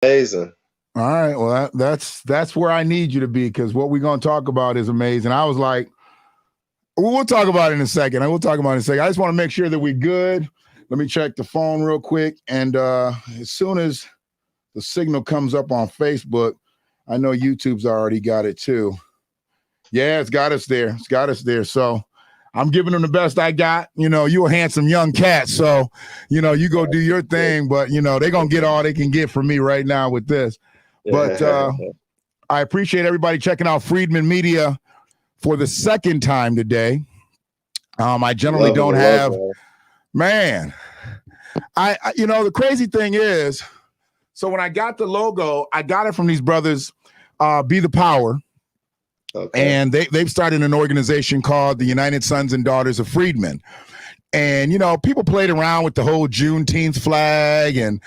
amazing. All right. Well, that's where I need you to be, because what we're going to talk about is amazing. I was like, we'll talk about it in a second. I will talk about it in a second. I just want to make sure that we're good. Let me check the phone real quick. And as soon as the signal comes up on Facebook, I know YouTube's already got it too. Yeah, it's got us there. It's got us there. So I'm giving them the best I got. You a handsome young cat. So, you go do your thing, but, they're going to get all they can get from me right now with this. But I appreciate everybody checking out Friedman Media for the second time today. I generally don't have, man, I the crazy thing is, so when I got the logo, I got it from these brothers, Be the Power. Okay. And they've started an organization called the United Sons and Daughters of Freedmen. And, people played around with the whole Juneteenth flag. And,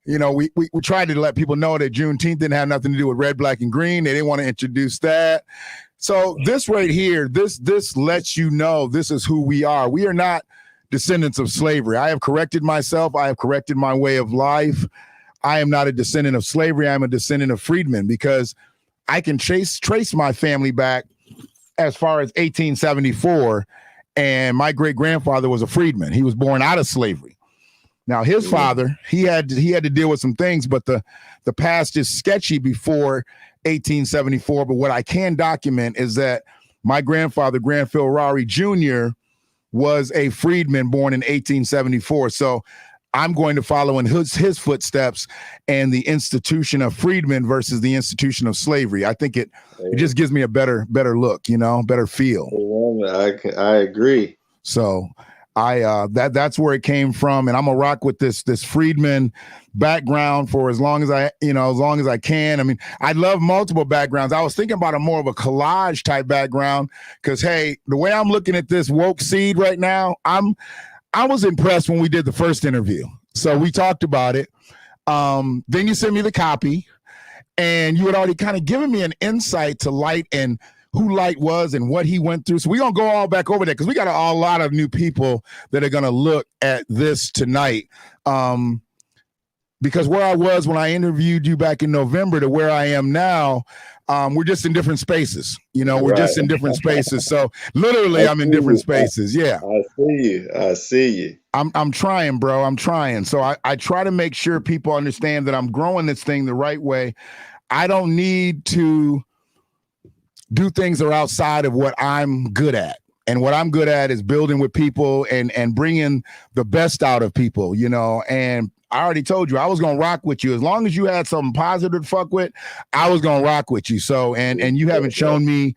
we tried to let people know that Juneteenth didn't have nothing to do with red, black, and green. They didn't want to introduce that. So this right here, this lets you know this is who we are. We are not descendants of slavery. I have corrected myself. I have corrected my way of life. I am not a descendant of slavery. I'm a descendant of freedmen, because I can trace my family back as far as 1874, and my great-grandfather was a freedman. He was born out of slavery. Now, his father, he had to deal with some things, but the past is sketchy before 1874. But what I can document is that my grandfather, Granville Rowry Jr., was a freedman born in 1874. So I'm going to follow in his footsteps and the institution of freedmen versus the institution of slavery. I think it just gives me a better look, better feel. I agree. So that's where it came from, and I'm gonna rock with this freedman background for as long as I can. I mean, I love multiple backgrounds. I was thinking about more of a collage type background, because hey, the way I'm looking at this woke seed right now, I was impressed when we did the first interview. So we talked about it. Then you sent me the copy, and you had already kind of given me an insight to Light and who Light was and what he went through. So we're going to go all back over there, because we got a lot of new people that are going to look at this tonight. Because where I was when I interviewed you back in November to where I am now, we're just in different spaces. We're just in different spaces. So literally, I'm in different spaces. Yeah. I see you. I'm trying, bro. I'm trying. So I try to make sure people understand that I'm growing this thing the right way. I don't need to do things that are outside of what I'm good at. And what I'm good at is building with people and bringing the best out of people, and I already told you I was going to rock with you. As long as you had something positive to fuck with, I was going to rock with you. So, and you haven't shown me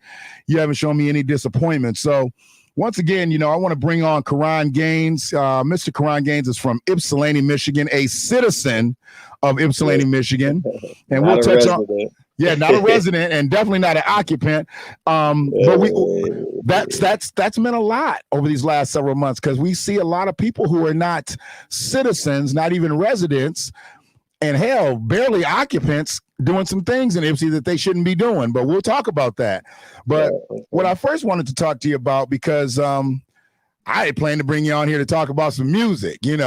any disappointment. So once again, I want to bring on Karan Gaines. Mr. Karan Gaines is from Ypsilanti, Michigan, a citizen of Ypsilanti, Michigan. And we'll touch on, not a resident and definitely not an occupant. But that's meant a lot over these last several months, because we see a lot of people who are not citizens, not even residents, and hell, barely occupants, doing some things in Ypsi that they shouldn't be doing. But we'll talk about that. But what I first wanted to talk to you about, because I had planned to bring you on here to talk about some music, but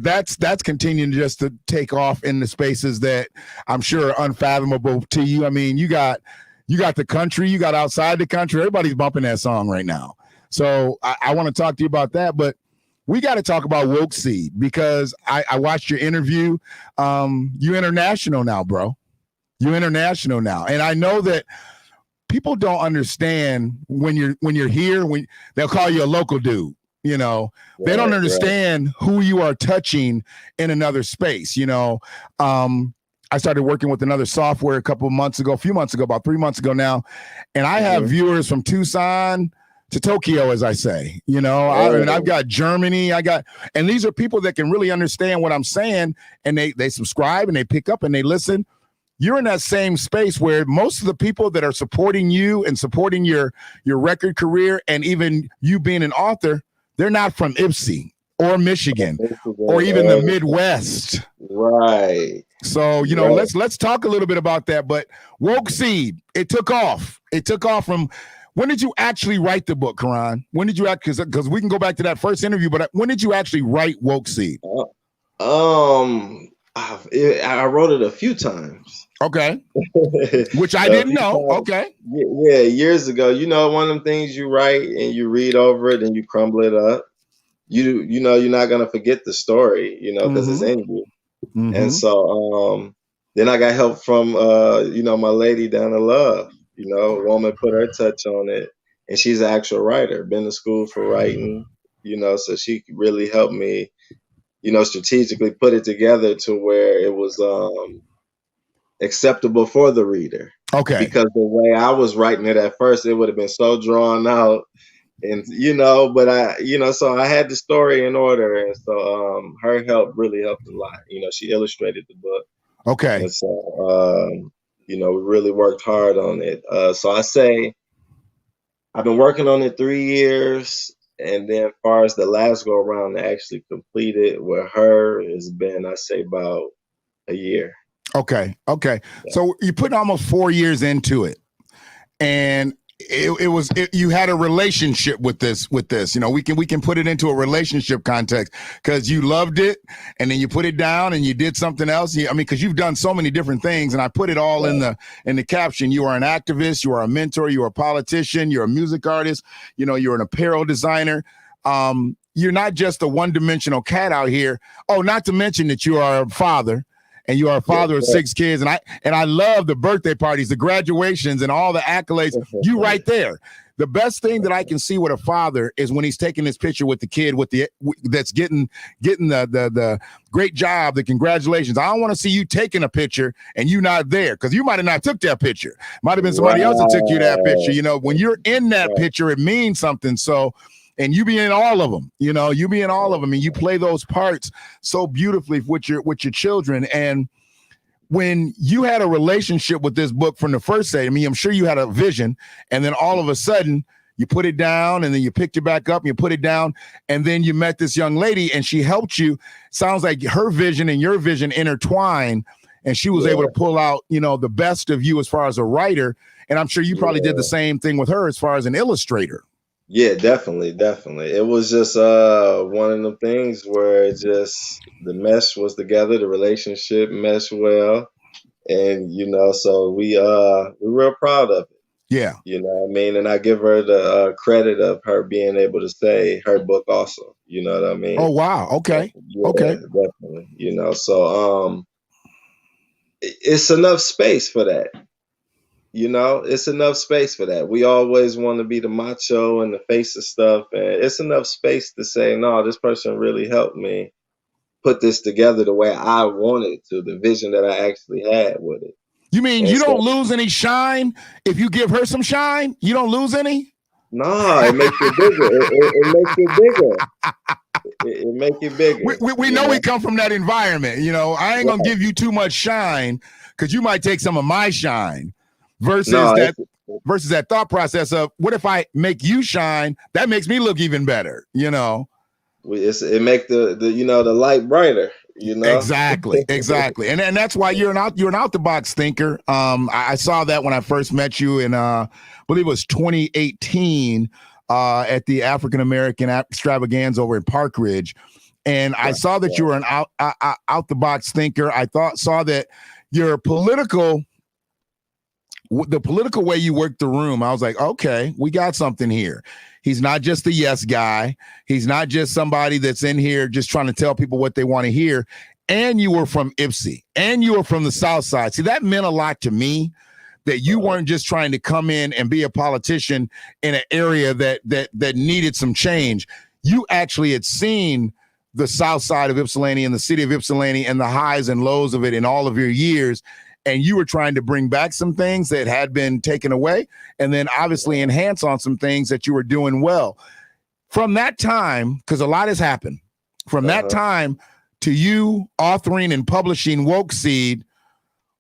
that's continuing just to take off in the spaces that I'm sure are unfathomable to you. I mean, you got the country, you got outside the country. Everybody's bumping that song right now. So I want to talk to you about that, but we got to talk about Woke Seed, because I watched your interview. You're international now, bro. You're international now. And I know that people don't understand when you're here, when they'll call you a local dude, they don't understand who you are touching in another space. I started working with another software a few months ago, about 3 months ago now. And I have viewers from Tucson to Tokyo, as I say, I've got Germany, and these are people that can really understand what I'm saying, and they subscribe and they pick up and they listen. You're in that same space where most of the people that are supporting you and supporting your record career, and even you being an author, they're not from Ypsi or Michigan or even the Midwest. Right. So, let's talk a little bit about that. But Woke Seed, it took off. It took off from, when did you actually write the book, Karan? When did you because we can go back to that first interview, but when did you actually write Woke Seed? I wrote it a few times. Okay. Which I A didn't few know. times. Okay. Yeah, years ago. You know, one of them things you write and you read over it and you crumble it up. You know you're not gonna forget the story, you know, because it's Mm-hmm. in you. And Mm-hmm. so then I got help from you know, my lady down in Love. You know, a woman put her touch on it, and she's an actual writer, been to school for writing, you know, so she really helped me, you know, strategically put it together to where it was acceptable for the reader. Okay. Because the way I was writing it at first, it would have been so drawn out, and you know, but I, you know, so I had the story in order, and so her help really helped a lot. You know, she illustrated the book, Okay. and so you know, we really worked hard on it. So I say I've been working on it 3 years, and then as far as the last go around to actually complete it with her has been, I say, about a year. Okay. Okay. Yeah. So you put almost 4 years into it, and you had a relationship with this. You know, we can put it into a relationship context because you loved it, and then you put it down and you did something else. I mean, because you've done so many different things, and I put it all in Right. the caption. You are an activist, you are a mentor, you are a politician, you're a music artist, you know, you're an apparel designer. You're not just a one-dimensional cat out here. Oh, not to mention that you are a father, and you are a Yes, father of sir. 6 kids, and I love the birthday parties, the graduations, and all the accolades. You right there. The best thing that I can see with a father is when he's taking this picture with the kid that's getting the great job, the congratulations. I don't want to see you taking a picture and you not there, because you might have not took that picture. Might have been somebody else that took you that picture. Right. You know, when you're in that Right. picture, it means something. So, and you be in all of them, you know, you be in all of them, and you play those parts so beautifully with your children. And when you had a relationship with this book from the first day, I mean, I'm sure you had a vision, and then all of a sudden you put it down, and then you picked it back up and you put it down, and then you met this young lady and she helped you. Sounds like her vision and your vision intertwined, and she was able to Yeah. pull out, you know, the best of you as far as a writer. And I'm sure you probably did the Yeah. same thing with her as far as an illustrator. Yeah, definitely, definitely. It was just one of the things where it just the mesh was together, the relationship meshed well, and you know, so we're real proud of it. Yeah. You know what I mean? And I give her the credit of her being able to say her book also. You know what I Oh, mean? wow. Okay. Yeah, Okay. definitely. You know, so it's enough space for that. You know, it's enough space for that. We always want to be the macho and the face of stuff, and it's enough space to say, no, this person really helped me put this together the way I wanted to, the vision that I actually had with it. You mean And you don't so, lose any shine if you give her some shine? You don't lose any? no, it makes it bigger. It makes it bigger. It make it we, bigger. we, we You know we know, come from that environment. You know, I ain't gonna right? give you too much shine because you might take some of my shine versus No, that thought process of what if I make you shine? That makes me look even better, you know. it make the you know the light brighter. You know, Exactly. And that's why you're an out the box thinker. I saw that when I first met you in I believe it was 2018 at the African American extravaganza over in Park Ridge. And I right, saw that you right. were an out the box thinker. Saw that your the political way you worked the room. I was like, okay, we got something here. He's not just a yes guy. He's not just somebody that's in here just trying to tell people what they want to hear. And you were from Ipsy, and you were from the South Side. See, that meant a lot to me, that you weren't just trying to come in and be a politician in an area that needed some change. You actually had seen the South Side of Ypsilanti and the city of Ypsilanti and the highs and lows of it in all of your years. And you were trying to bring back some things that had been taken away, and then obviously enhance on some things that you were doing well. From that time, because a lot has happened, from that Uh-huh. time to you authoring and publishing Woke Seed,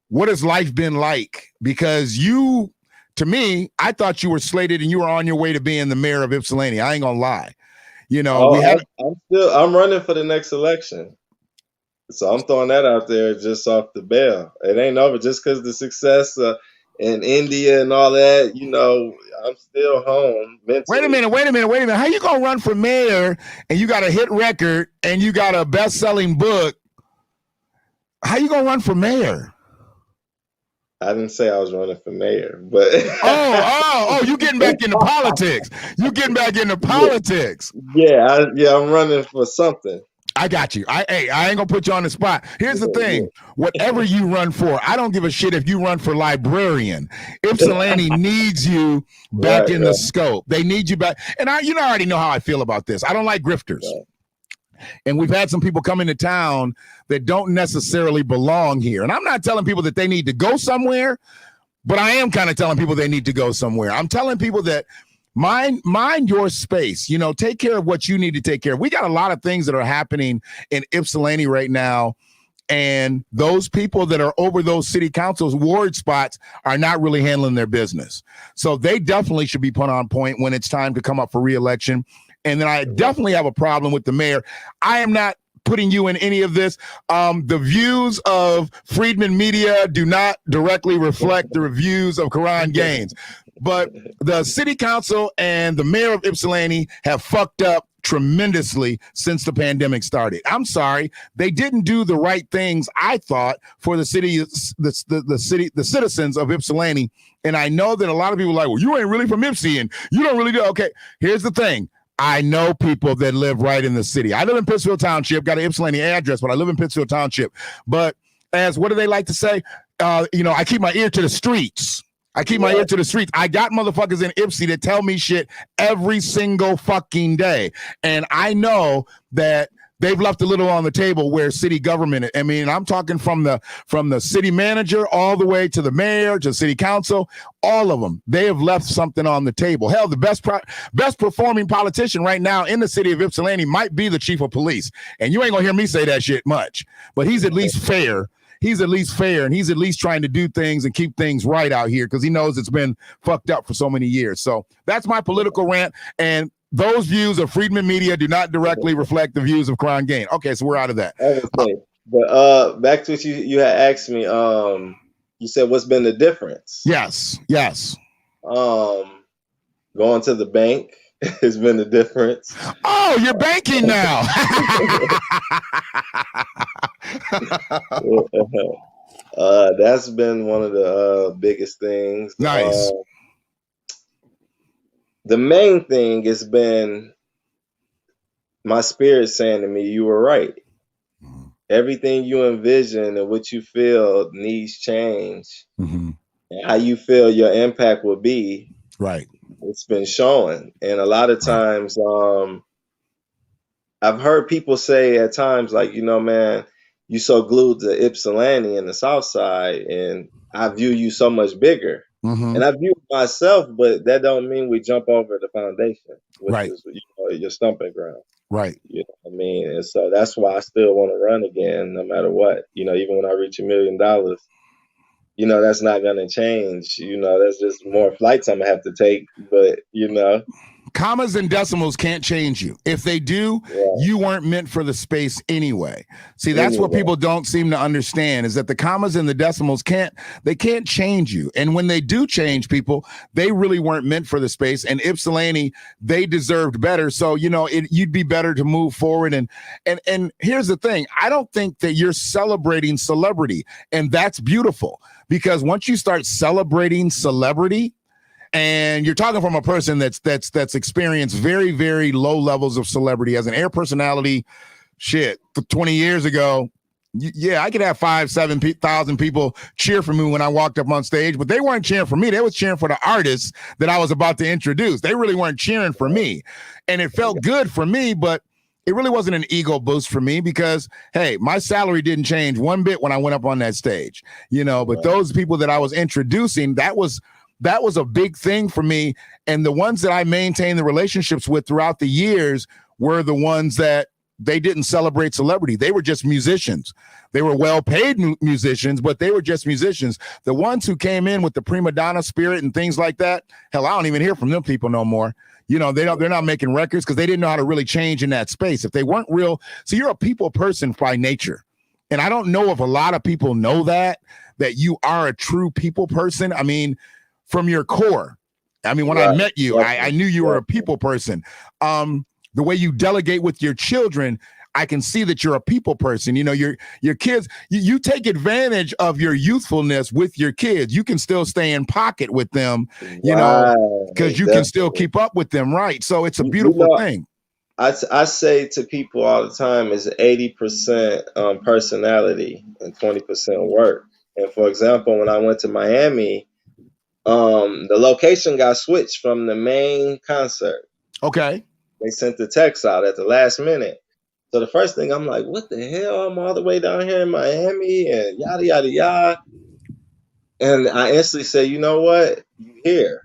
what has life been like? Because you, to me, I thought you were slated and you were on your way to being the mayor of Ypsilanti. I ain't gonna lie. You know, we Oh, had I'm running for the next election. So I'm throwing that out there just off the bail. It ain't over just because the success in India and all that. You know, I'm still home wait a mentally. minute, wait a minute, wait a minute. How you gonna run for mayor and you got a hit record and you got a best-selling book How you gonna run for mayor? I didn't say I was running for mayor, but you getting back into politics. You getting back into yeah, politics. I'm running for something. I got you. I ain't gonna put you on the spot. Here's the thing: whatever you run for, I don't give a shit if you run for librarian. Ypsilanti needs you back in the scope. They need you back. And I already know how I feel about this. I don't like grifters. Right. And we've had some people come into town that don't necessarily belong here. And I'm not telling people that they need to go somewhere, but I am kind of telling people they need to go somewhere. I'm telling people that mind your space. Take care of what you need to take care of. We got a lot of things that are happening in Ypsilanti right now. And those people that are over those city councils ward spots are not really handling their business. So they definitely should be put on point when it's time to come up for re-election. And then I definitely have a problem with the mayor. I am not putting you in any of this. The views of Friedman Media do not directly reflect the reviews of Karan Gaines. But the city council and the mayor of Ypsilanti have fucked up tremendously since the pandemic started. I'm sorry, they didn't do the right things, I thought, for the city, the citizens of Ypsilanti. And I know that a lot of people are like, well, you ain't really from Ypsi and you don't really do. Okay, here's the thing. I know people that live right in the city. I live in Pittsfield Township, got an Ypsilanti address, but I live in Pittsfield Township. But as what do they like to say? I keep my ear to the streets. I keep my ear to the streets. I got motherfuckers in Ypsi that tell me shit every single fucking day. And I know that they've left a little on the table where city government, I mean, I'm talking from the city manager all the way to the mayor, to city council, all of them. They have left something on the table. Hell, the best performing politician right now in the city of Ypsilanti might be the chief of police. And you ain't gonna hear me say that shit much, but he's at least fair. He's at least fair, and he's at least trying to do things and keep things right out here because he knows it's been fucked up for so many years. So that's my political rant. And those views of Friedman Media do not directly reflect the views of Karan Gaines. Okay, so we're out of that. But back to what you had asked me. You said what's been the difference? Yes. Going to the bank has been the difference. Oh, you're banking now. That's been one of the biggest things. Nice. The main thing has been my spirit saying to me, you were right. Mm-hmm. Everything you envision and what you feel needs change. Mm-hmm. And how you feel your impact will be. Right. It's been showing. And a lot of times, I've heard people say at times, like, man, you so glued to Ypsilanti and the South Side, and I view you so much bigger. Mm-hmm. And I view myself, but that don't mean we jump over the foundation, which is your stomping ground. Right. You know what I mean? And so that's why I still want to run again, no matter what. Even when I reach $1 million, that's not going to change. That's just more flights I'm going to have to take, but, Commas and decimals can't change you. If they do, you weren't meant for the space anyway. See, that's what people don't seem to understand is that the commas and the decimals can't change you. And when they do change people, they really weren't meant for the space. And Ypsilanti, they deserved better. So, you'd be better to move forward. And here's the thing. I don't think that you're celebrating celebrity. And that's beautiful because once you start celebrating celebrity, and you're talking from a person that's experienced very, very low levels of celebrity as an air personality. Shit, 20 years ago, I could have 5,000-7,000 people cheer for me when I walked up on stage, but they weren't cheering for me. They was cheering for the artists that I was about to introduce. They really weren't cheering for me, and it felt good for me, but it really wasn't an ego boost for me because, hey, my salary didn't change one bit when I went up on that stage, But those people that I was introducing, that was a big thing for me. And the ones that I maintained the relationships with throughout the years were the ones that they didn't celebrate celebrity. They were just musicians. They were well-paid musicians, but they were just musicians. The ones who came in with the prima donna spirit and things like that, hell, I don't even hear from them people no more. They're not making records because they didn't know how to really change in that space. If they weren't real, so you're a people person by nature. And I don't know if a lot of people know that you are a true people person. I mean, from your core. I mean, when I met you, I knew you were a people person. The way you delegate with your children, I can see that you're a people person. You know, your kids, you take advantage of your youthfulness with your kids. You can still stay in pocket with them, you know, because you can still keep up with them, right? So it's a beautiful thing. I say to people all the time is 80% personality and 20% work. And for example, when I went to Miami, the location got switched from the main concert. Okay. They sent the text out at the last minute. So the first thing I'm like, what the hell? I'm all the way down here in Miami and yada yada yada. And I instantly say, you know what? You here.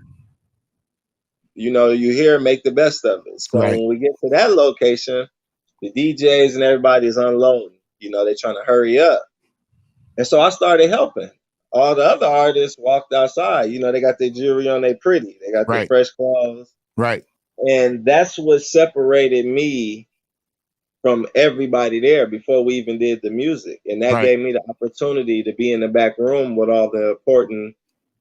You know, you here, make the best of it. So Right. when we get to that location, the DJs and everybody is unloading. You know, they're trying to hurry up. And so I started helping. All the other artists walked outside. You know, they got their jewelry on, they pretty. They got their fresh clothes. Right. And that's what separated me from everybody there before we even did the music. And that gave me the opportunity to be in the back room with all the important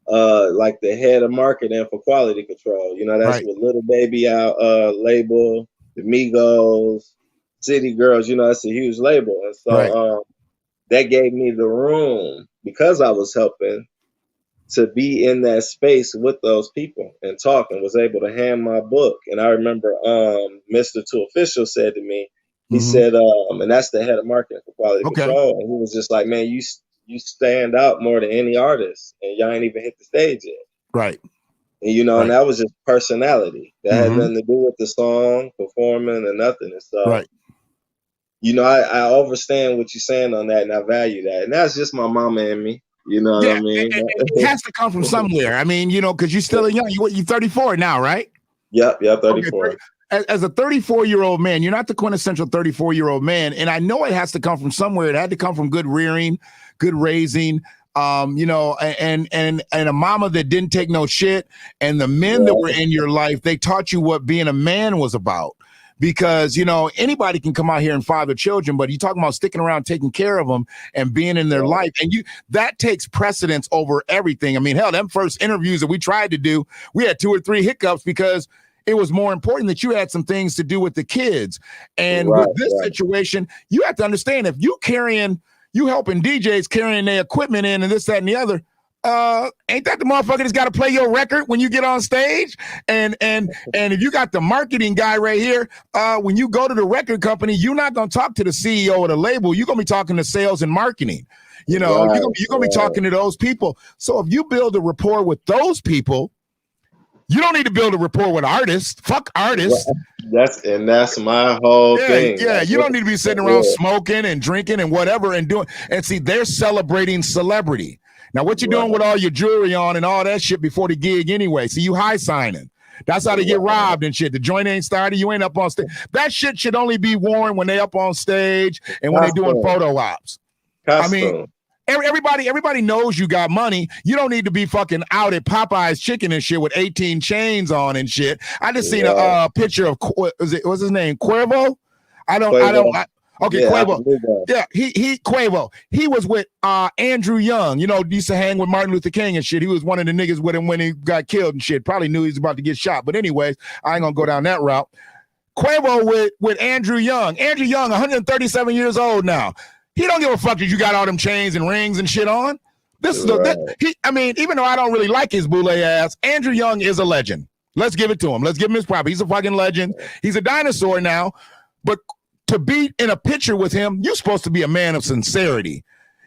like the head of marketing for quality control. You know, that's with Little Baby out label, the Migos, City Girls, you know, that's a huge label. And so that gave me the room because I was helping to be in that space with those people and talk, and was able to hand my book. And I remember Mr. Two Official said to me, he said, and that's the head of marketing for quality control. And he was just like, man, you stand out more than any artist, and y'all ain't even hit the stage yet. Right. And, you know, and that was just personality. That had nothing to do with the song, performing, or nothing. And so, you know, I understand what you're saying on that, and I value that. And that's just my mama and me. You know what I mean? It has to come from somewhere. I mean, you know, because you're still young. You're 34 now, right? Yep, 34. Okay, as a 34-year-old man, you're not the quintessential 34-year-old man. And I know it has to come from somewhere. It had to come from good rearing, good raising, you know, and a mama that didn't take no shit. And the men that were in your life, they taught you what being a man was about. Because, you know, anybody can come out here and father children, but you're talking about sticking around, taking care of them and being in their life. And that takes precedence over everything. I mean, hell, them first interviews that we tried to do, we had 2 or 3 hiccups because it was more important that you had some things to do with the kids. And with this situation, you have to understand, if you helping DJs carrying their equipment in and this, that, and the other, ain't that the motherfucker that's got to play your record when you get on stage? And if you got the marketing guy right here, when you go to the record company, you're not going to talk to the CEO of the label. You're going to be talking to sales and marketing. You know, you're going to be talking to those people. So if you build a rapport with those people, you don't need to build a rapport with artists. Fuck artists. That's my whole thing. Yeah, you don't need to be sitting around smoking and drinking and whatever and doing. And see, they're celebrating celebrity. Now, what you doing with all your jewelry on and all that shit before the gig anyway? See, you high signing. That's how they get robbed and shit. The joint ain't started. You ain't up on stage. That shit should only be worn when they up on stage and when they doing photo ops. I mean, everybody knows you got money. You don't need to be fucking out at Popeye's Chicken and shit with 18 chains on and shit. I just seen a picture of what's his name? Cuervo? Quavo. Yeah, he Quavo. He was with Andrew Young. You know, used to hang with Martin Luther King and shit. He was one of the niggas with him when he got killed and shit. Probably knew he was about to get shot. But anyways, I ain't gonna go down that route. Quavo with Andrew Young. Andrew Young, 137 years old now. He don't give a fuck that you got all them chains and rings and shit on. This is I mean, even though I don't really like his boule ass, Andrew Young is a legend. Let's give it to him. Let's give him his props. He's a fucking legend. He's a dinosaur now. But to be in a picture with him, you're supposed to be a man of sincerity.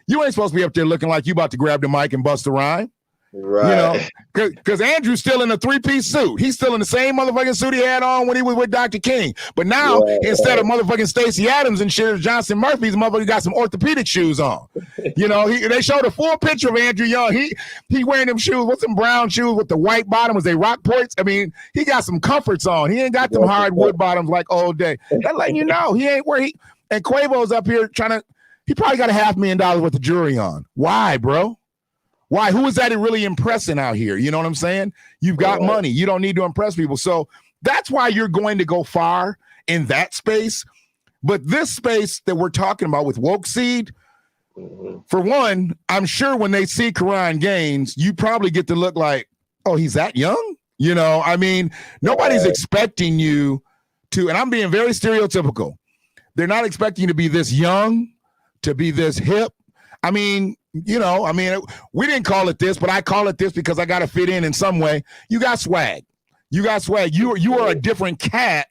You ain't supposed to be up there looking like you about to grab the mic and bust a rhyme. Right. You know, because Andrew's still in a 3-piece suit. He's still in the same motherfucking suit he had on when he was with Dr. King. But now, instead of motherfucking Stacey Adams and shit, Johnson Murphy's motherfucker got some orthopedic shoes on. You know, they showed a full picture of Andrew Young. He wearing them shoes with some brown shoes with the white bottoms. They Rockports. I mean, he got some comforts on. He ain't got them hardwood bottoms like all day. That letting you know he ain't where he. And Quavo's up here trying to. He probably got $500,000 worth of jewelry on. Why, bro? Why? Who is that really impressing out here? You know what I'm saying? You've got money. You don't need to impress people. So that's why you're going to go far in that space. But this space that we're talking about with Woke Seed, for one, I'm sure when they see Karan Gaines, you probably get to look like, oh, he's that young? You know, I mean, nobody's expecting you to, and I'm being very stereotypical. They're not expecting you to be this young, to be this hip. I mean, we didn't call it this, but I call it this because I got to fit in some way. You got swag. You got swag. You are a different cat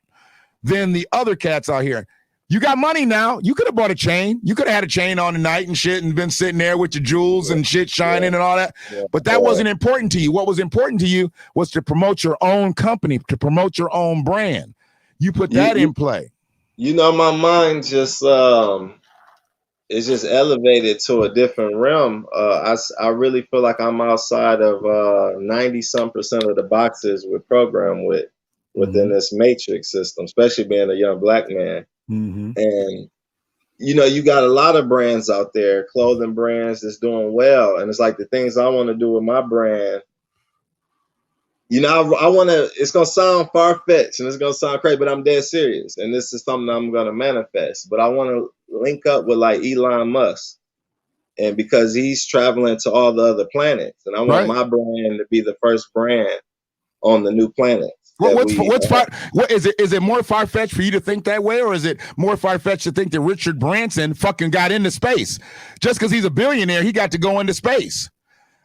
than the other cats out here. You got money now. You could have bought a chain. You could have had a chain on tonight and shit and been sitting there with your jewels and shit shining and all that. Yeah. But that wasn't important to you. What was important to you was to promote your own company, to promote your own brand. You put that in play. My mind just it's just elevated to a different realm. I really feel like I'm outside of 90-some% of the boxes we're programmed within this matrix system, especially being a young black man. Mm-hmm. And you got a lot of brands out there, clothing brands that's doing well, and it's like the things I want to do with my brand. I want to. It's gonna sound far fetched and it's gonna sound crazy, but I'm dead serious, and this is something I'm gonna manifest. But I want to link up with like Elon Musk, and because he's traveling to all the other planets, and I want my brand to be the first brand on the new planet. What is it? Is it more far-fetched for you to think that way, or is it more far-fetched to think that Richard Branson fucking got into space? Just because he's a billionaire, he got to go into space.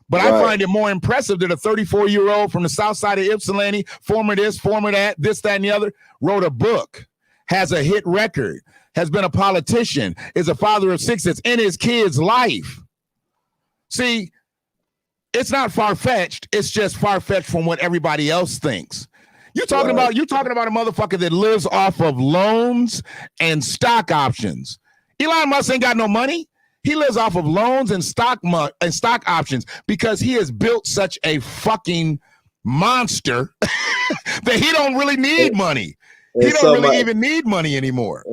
But I find it more impressive that a 34-year-old from the south side of Ypsilanti, former this, former that, this, that, and the other, wrote a book, has a hit record, has been a politician, is a father of 6 that's in his kid's life. See, it's not far-fetched. It's just far-fetched from what everybody else thinks. You're talking about a motherfucker that lives off of loans and stock options. Elon Musk ain't got no money. He lives off of loans and stock options because he has built such a fucking monster that he don't really need money. He don't really even need money anymore.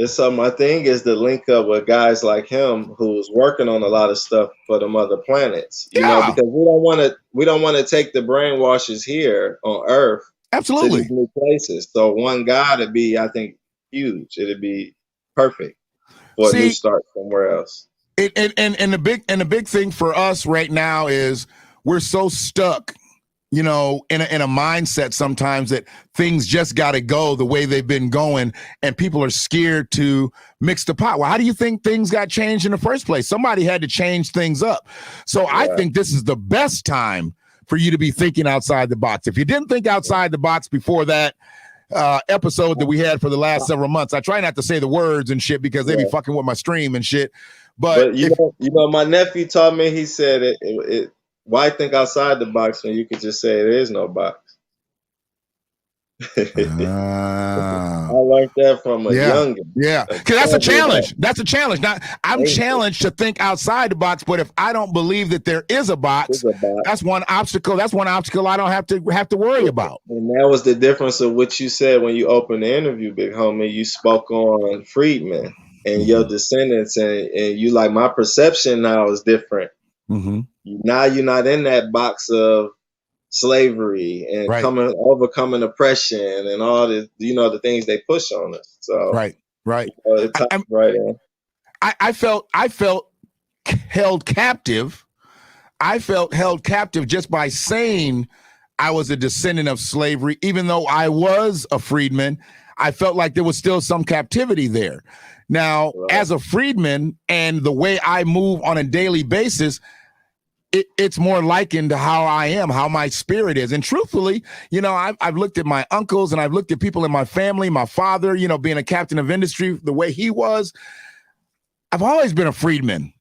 So my thing is to link up with guys like him who's working on a lot of stuff for them other planets. Because we don't want to take the brainwashes here on Earth. Absolutely. To these new places. So one guy to be, I think, huge. It'd be perfect for a new start somewhere else. And the big thing for us right now is we're so stuck, in a mindset sometimes that things just got to go the way they've been going, and people are scared to mix the pot. Well, how do you think things got changed in the first place? Somebody had to change things up. So I think this is the best time for you to be thinking outside the box. If you didn't think outside the box before that episode that we had for the last several months, I try not to say the words and shit because they be fucking with my stream and shit. But my nephew taught me, he said, why think outside the box when you could just say there is no box? I learned that from a youngin'. Yeah, because that's a challenge. That's a challenge. Now, I'm challenged to think outside the box, but if I don't believe that there is a box, that's one obstacle. That's one obstacle I don't have to worry about. And that was the difference of what you said when you opened the interview, big homie. You spoke on freedmen and your descendants, and you like, my perception now is different. Mm-hmm. Now you're not in that box of slavery and overcoming oppression and all the the things they push on us. So right. I felt held captive. I felt held captive just by saying I was a descendant of slavery, even though I was a freedman. I felt like there was still some captivity there. Now, as a freedman and the way I move on a daily basis, it's more likened to how I am, how my spirit is. And truthfully, I've looked at my uncles and I've looked at people in my family, my father, being a captain of industry, the way he was. I've always been a freedman.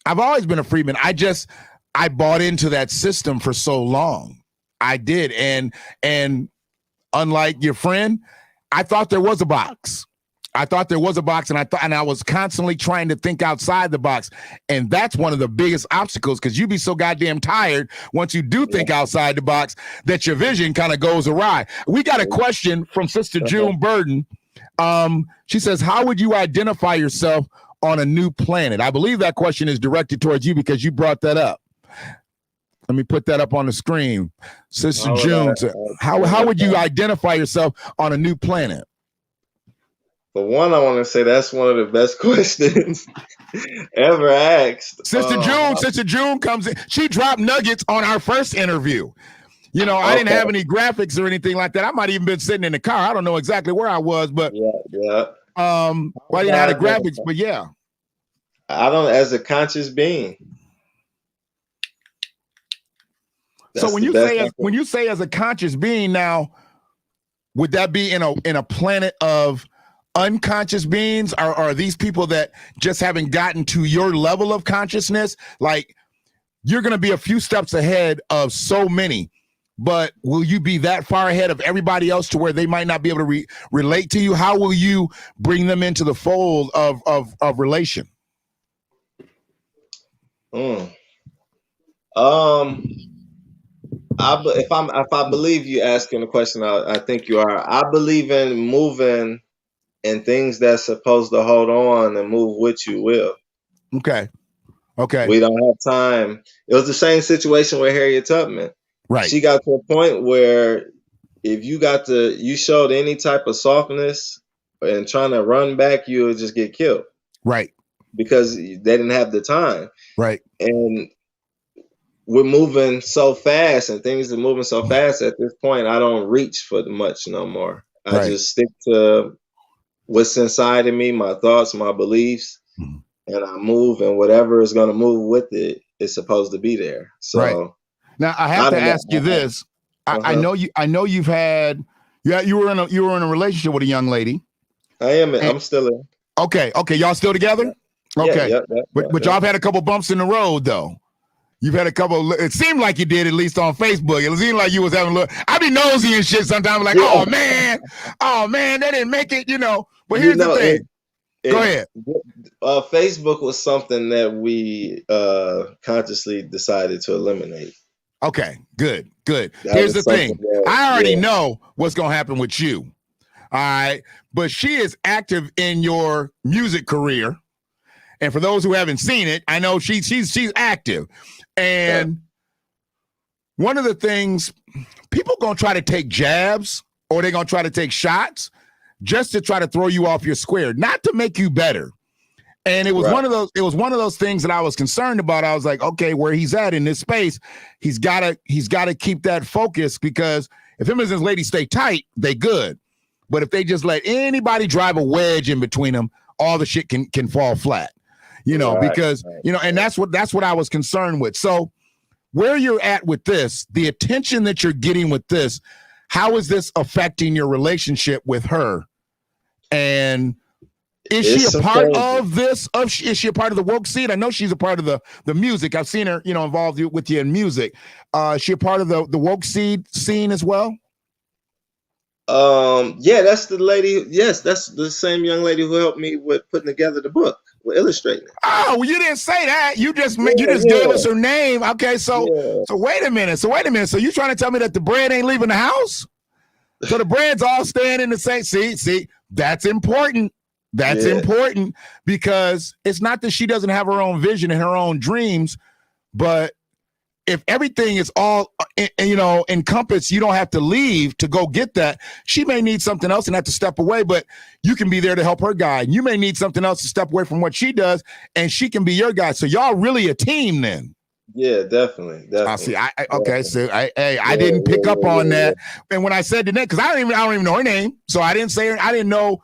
I bought into that system for so long. I did. And unlike your friend, I thought there was a box. And I was constantly trying to think outside the box. And that's one of the biggest obstacles, because you be so goddamn tired once you do think outside the box that your vision kind of goes awry. We got a question from Sister June Burden. She says, how would you identify yourself on a new planet? I believe that question is directed towards you because you brought that up. Let me put that up on the screen. Sister June, how would you identify yourself on a new planet? For one, I want to say that's one of the best questions ever asked. Sister June comes in. She dropped nuggets on our first interview. I didn't have any graphics or anything like that. I might even been sitting in the car. I don't know exactly where I was, but Well, I didn't have the graphics, but yeah. I don't, as a conscious being. So That's the best I when can. you say as a conscious being now, would that be in a planet of unconscious beings? Or are these people that just haven't gotten to your level of consciousness? Like you're going to be a few steps ahead of so many, but will you be that far ahead of everybody else to where they might not be able to relate to you? How will you bring them into the fold of relation? Mm. If I believe you asking the question, I think you are. I believe in moving and things that's supposed to hold on and move with you will. Okay. Okay. We don't have time. It was the same situation with Harriet Tubman. Right. She got to a point where if you showed any type of softness and trying to run back, you would just get killed. Right. Because they didn't have the time. Right. And we're moving so fast and things are moving so fast at this point, I don't reach for much no more. I just stick to what's inside of me, my thoughts, my beliefs, and I move, and whatever is going to move with it is supposed to be there. So now I have to ask you this. I know you've had you were in a relationship with a young lady. I'm still in. Okay, y'all still together? Okay. But y'all have had a couple bumps in the road though. You've had a couple. It seemed like you did, at least on Facebook. It seemed like you was having a little. I be nosy and shit sometimes. Like, oh man, they didn't make it. But here's the thing. Go ahead. Facebook was something that we consciously decided to eliminate. Okay, good. Here's the thing. I already know what's gonna happen with you. All right, but she is active in your music career, and for those who haven't seen it, I know she's active. And one of the things, people gonna try to take jabs or they're gonna try to take shots just to try to throw you off your square, not to make you better. And it was one of those things that I was concerned about. I was like, okay, where he's at in this space, he's gotta keep that focus, because if him and his lady stay tight, they good. But if they just let anybody drive a wedge in between them, all the shit can fall flat. Because and that's what I was concerned with. So where you're at with this, the attention that you're getting with this, how is this affecting your relationship with her? And is she a part of this? Is she a part of the woke scene? I know she's a part of the music. I've seen her, involved with you in music. Is she a part of the woke scene as well? Yeah, that's the lady. Yes, that's the same young lady who helped me with putting together the book, with illustrating it. Oh, well, you didn't say that. You just gave us her name. Okay, so wait a minute. So you trying to tell me that the bread ain't leaving the house? So the bread's all staying in the same. See, that's important. That's important, because it's not that she doesn't have her own vision and her own dreams, but if everything is all, encompassed, you don't have to leave to go get that. She may need something else and have to step away, but you can be there to help her guide. You may need something else to step away from what she does, and she can be your guide. So y'all really a team then. Yeah, definitely. I see. I didn't pick up on that. And when I said the name, because I don't even know her name, so I didn't say her. I didn't know.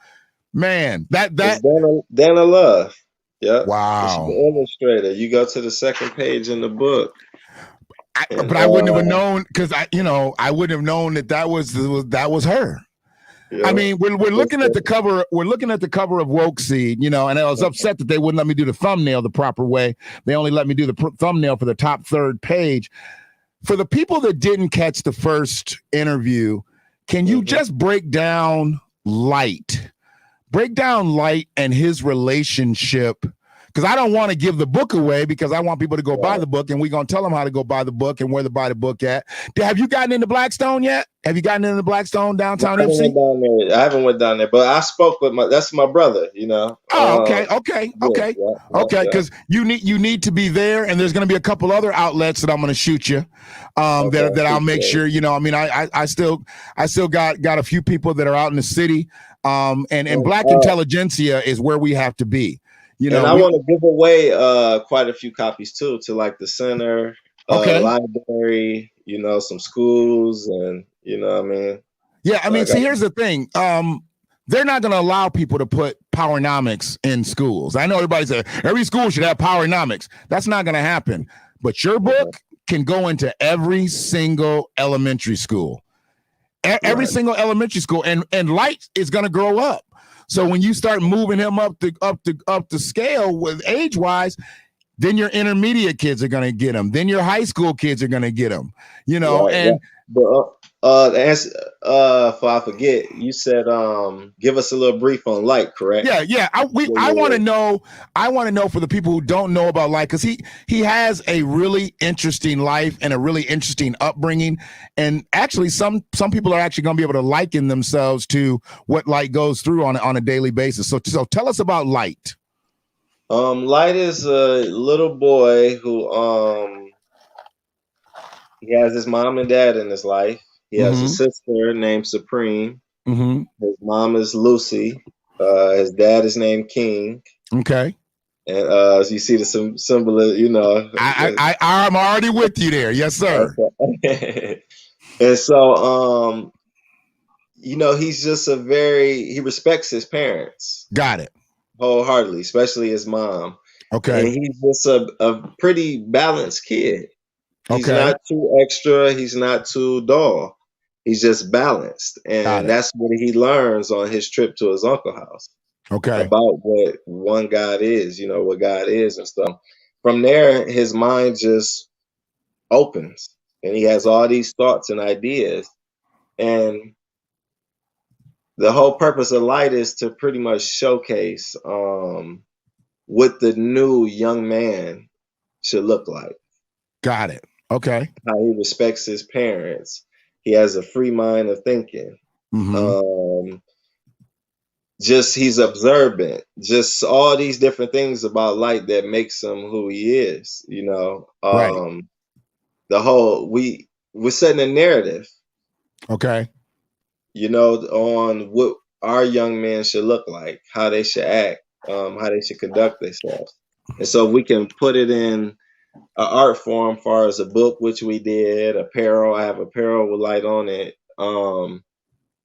Man, that Dana Love. Yeah. Wow. She's the illustrator. You go to the second page in the book. But I wouldn't have known, because I wouldn't have known that was her. Yeah. I mean, we're looking at the cover. We're looking at the cover of Woke Seed, and I was upset that they wouldn't let me do the thumbnail the proper way. They only let me do the thumbnail for the top third page. For the people that didn't catch the first interview, can you just break down Light and his relationship? Because I don't want to give the book away, because I want people to go buy the book, and we're going to tell them how to go buy the book and where to buy the book at. Have you gotten into Blackstone yet? Have you gotten into Blackstone downtown MC? I haven't went down there, but I spoke with that's my brother, Oh, okay. Because you need to be there, and there's going to be a couple other outlets that I'm going to shoot you, that I'll make sure, I still got a few people that are out in the city, and Black intelligentsia is where we have to be. And I want to give away quite a few copies too, to like the center, library, some schools, and Yeah, see, here's the thing. they're not going to allow people to put powernomics in schools. I know everybody says every school should have powernomics. That's not going to happen. But your book can go into every single elementary school. Every single elementary school, and Light is going to grow up. So when you start moving him up the scale with age wise, then your intermediate kids are going to get him. Then your high school kids are going to get him. If I forget, you said give us a little brief on Light, correct? Yeah. I want to know. I want to know for the people who don't know about Light, because he has a really interesting life and a really interesting upbringing, and actually some people are actually going to be able to liken themselves to what Light goes through on a daily basis. So tell us about Light. Light is a little boy who he has his mom and dad in his life. He has a sister named Supreme. Mm-hmm. His mom is Lucy. His dad is named King. Okay. And as you see the symbol of, I'm already with you there. Yes, sir. Okay. And so, he's just he respects his parents. Got it. Wholeheartedly, especially his mom. Okay. And he's just a pretty balanced kid. He's not too extra. He's not too dull. He's just balanced. And that's what he learns on his trip to his uncle's house. Okay. About what one God is, what God is and stuff. From there, his mind just opens. And he has all these thoughts and ideas. And the whole purpose of Light is to pretty much showcase what the new young man should look like. Got it. Okay. How he respects his parents. He has a free mind of thinking. Mm-hmm. He's observant. Just all these different things about Light that makes him who he is. Right. The whole we're setting a narrative. Okay. On what our young men should look like, how they should act, how they should conduct themselves. And so we can put it in an art form, far as a book, which we did, apparel. I have apparel with Light on it.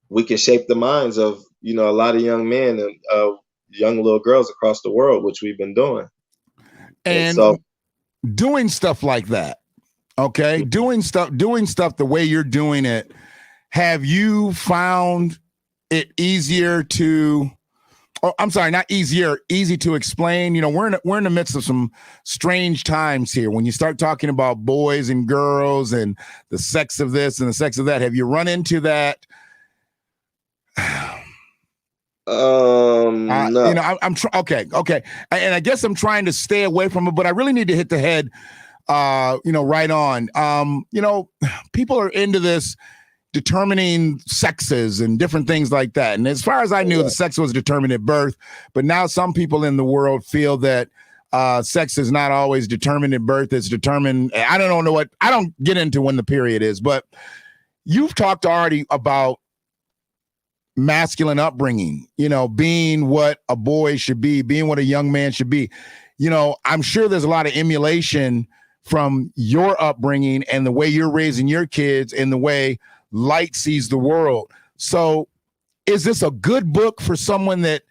We can shape the minds of, a lot of young men and young little girls across the world, which we've been doing. And so doing stuff like that. Okay. Doing stuff the way you're doing it. Have you found it easier to, I'm sorry, not easier, easy to explain? We're in the midst of some strange times here. When you start talking about boys and girls and the sex of this and the sex of that, have you run into that? No. Okay. And I guess I'm trying to stay away from it, but I really need to hit the head, right on. People are into this determining sexes and different things like that. And as far as I knew, the sex was determined at birth, but now some people in the world feel that sex is not always determined at birth. It's determined. I don't get into when the period is, but you've talked already about masculine upbringing, being what a boy should be, being what a young man should be. I'm sure there's a lot of emulation from your upbringing and the way you're raising your kids and the way Light sees the world. So is this a good book for someone that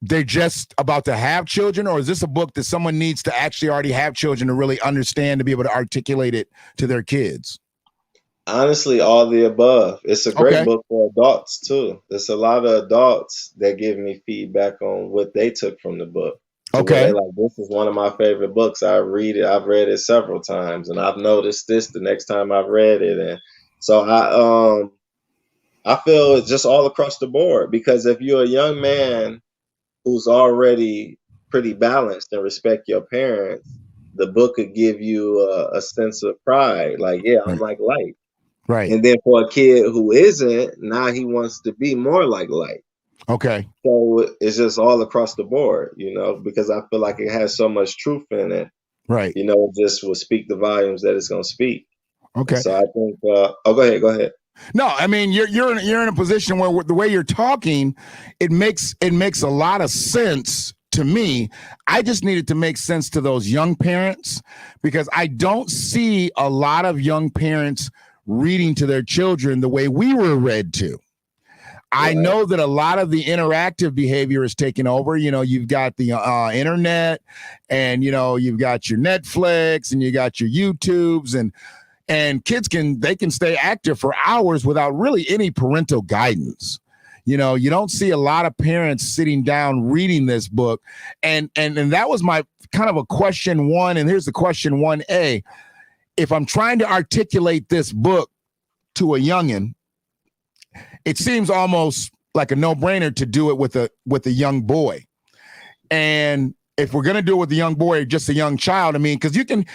they're just about to have children, or is this a book that someone needs to actually already have children to really understand, to be able to articulate it to their kids? Honestly, all the above. It's a great book for adults too. There's a lot of adults that give me feedback on what they took from the book. Okay. This is one of my favorite books. I've read it several times, and I've noticed this the next time I've read it. And so I feel it's just all across the board, because if you're a young man who's already pretty balanced and respect your parents, the book could give you a sense of pride. I'm like Light. Right. And then for a kid who isn't, now he wants to be more like Light. Okay. So it's just all across the board, because I feel like it has so much truth in it. Right. It just will speak the volumes that it's going to speak. Okay. So I think, go ahead. No, I mean, you're in a position where the way you're talking, it makes a lot of sense to me. I just need it to make sense to those young parents, because I don't see a lot of young parents reading to their children the way we were read to. I know that a lot of the interactive behavior is taking over. You know, you've got the internet, and you know, you've got your Netflix, and you got your YouTubes, and kids can stay active for hours without really any parental guidance. You know, you don't see a lot of parents sitting down reading this book, and that was my kind of a question one. And here's the question 1A: if I'm trying to articulate this book to a youngin', it seems almost like a no-brainer to do it with a young boy. And if we're going to do it with a young boy or just a young child, I mean, because you can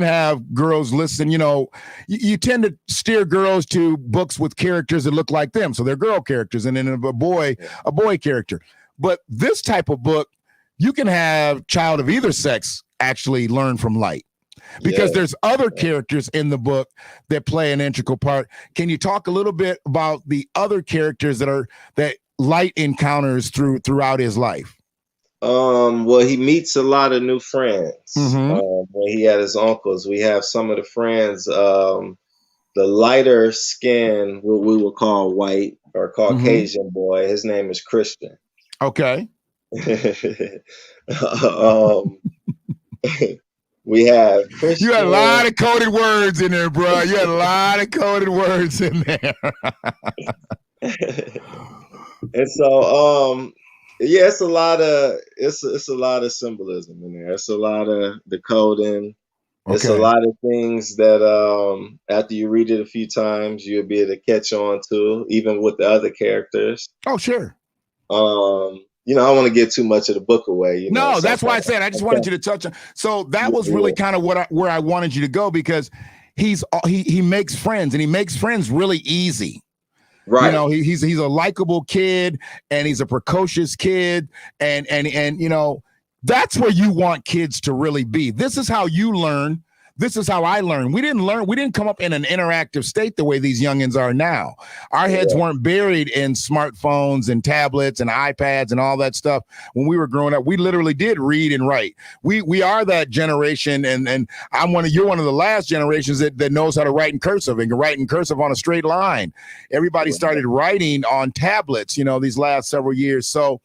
have girls listen, you know, you tend to steer girls to books with characters that look like them. So they're girl characters, and then a boy character. But this type of book, you can have child of either sex actually learn from Light, because there's other characters in the book that play an integral part. Can you talk a little bit about the other characters that Light encounters throughout his life? Well, he meets a lot of new friends. When he had his uncles, we have some of the friends, the lighter skin, what we would call white or Caucasian boy. His name is Christian. Okay. We have Christian. You had a lot of coded words in there, bro. You had a lot of coded words in there. And so, yeah, it's a lot of symbolism in there. It's a lot of decoding. It's a lot of things that after you read it a few times, you'll be able to catch on to, even with the other characters. Oh, sure. You know, I don't want to give too much of the book away. You know, no, that's why I said I just wanted you to touch on. So that was really kind of where I wanted you to go, because he makes friends, and he makes friends really easy. Right. You know, he's a likable kid, and he's a precocious kid, and you know, that's where you want kids to really be. This is how you learn. This is how I learned. We didn't come up in an interactive state the way these youngins are now. Our heads weren't buried in smartphones and tablets and iPads and all that stuff. When we were growing up, we literally did read and write. We are that generation, and you're one of the last generations that knows how to write in cursive and can write in cursive on a straight line. Everybody started writing on tablets, you know, these last several years. So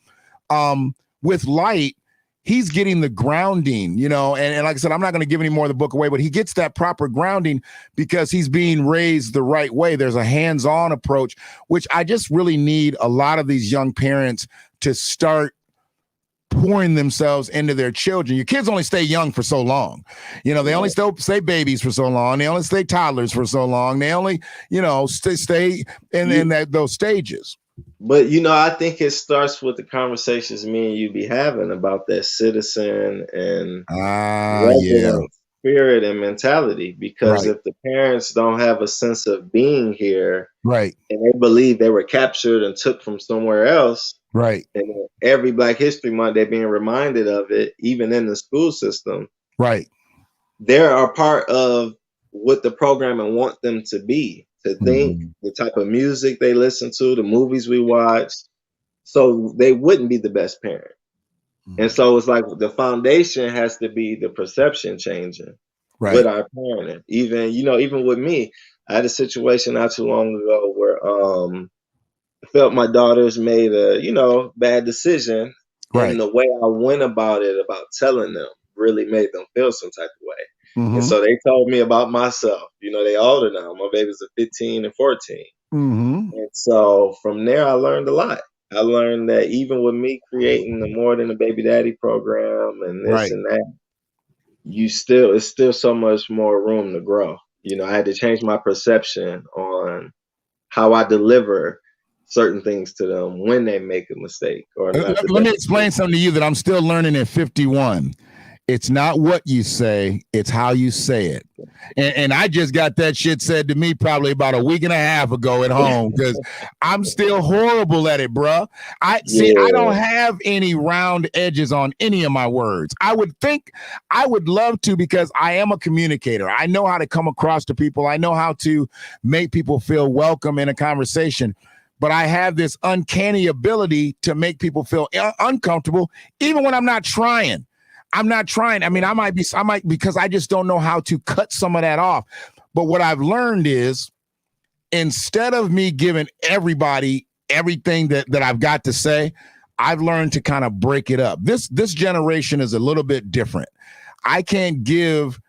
with Light, he's getting the grounding, you know, and like I said, I'm not going to give any more of the book away, but he gets that proper grounding because he's being raised the right way. There's a hands-on approach, which I just really need a lot of these young parents to start pouring themselves into their children. Your kids only stay young for so long. You know, they only stay babies for so long. They only stay toddlers for so long. They only, you know, stay in those stages. But, you know, I think it starts with the conversations me and you be having about that citizen and spirit and mentality. Because if the parents don't have a sense of being here, and they believe they were captured and took from somewhere else, and every Black History Month they're being reminded of it, even in the school system, they are part of what the programming want them to be. To think, the type of music they listen to, the movies we watch, so they wouldn't be the best parent. And so it's like the foundation has to be the perception changing with our parenting. Even with me, I had a situation not too long ago where I felt my daughters made a bad decision, and the way I went about it, about telling them, really made them feel some type of way. And so they told me about myself. You know, they older now. My babies are 15 and 14. And so from there, I learned a lot. I learned that even with me creating the More Than a Baby Daddy program and this and that, it's still so much more room to grow. You know, I had to change my perception on how I deliver certain things to them when they make a mistake. Or let me explain something to you that I'm still learning at 51. It's not what you say, it's how you say it. And I just got that shit said to me probably about a week and a half ago at home, because I'm still horrible at it, bro. I don't have any round edges on any of my words. I would love to, because I am a communicator. I know how to come across to people. I know how to make people feel welcome in a conversation. But I have this uncanny ability to make people feel uncomfortable, even when I'm not trying. I mean, I might because I just don't know how to cut some of that off. But what I've learned is, instead of me giving everybody everything that I've got to say, I've learned to kind of break it up. This generation is a little bit different. I can't give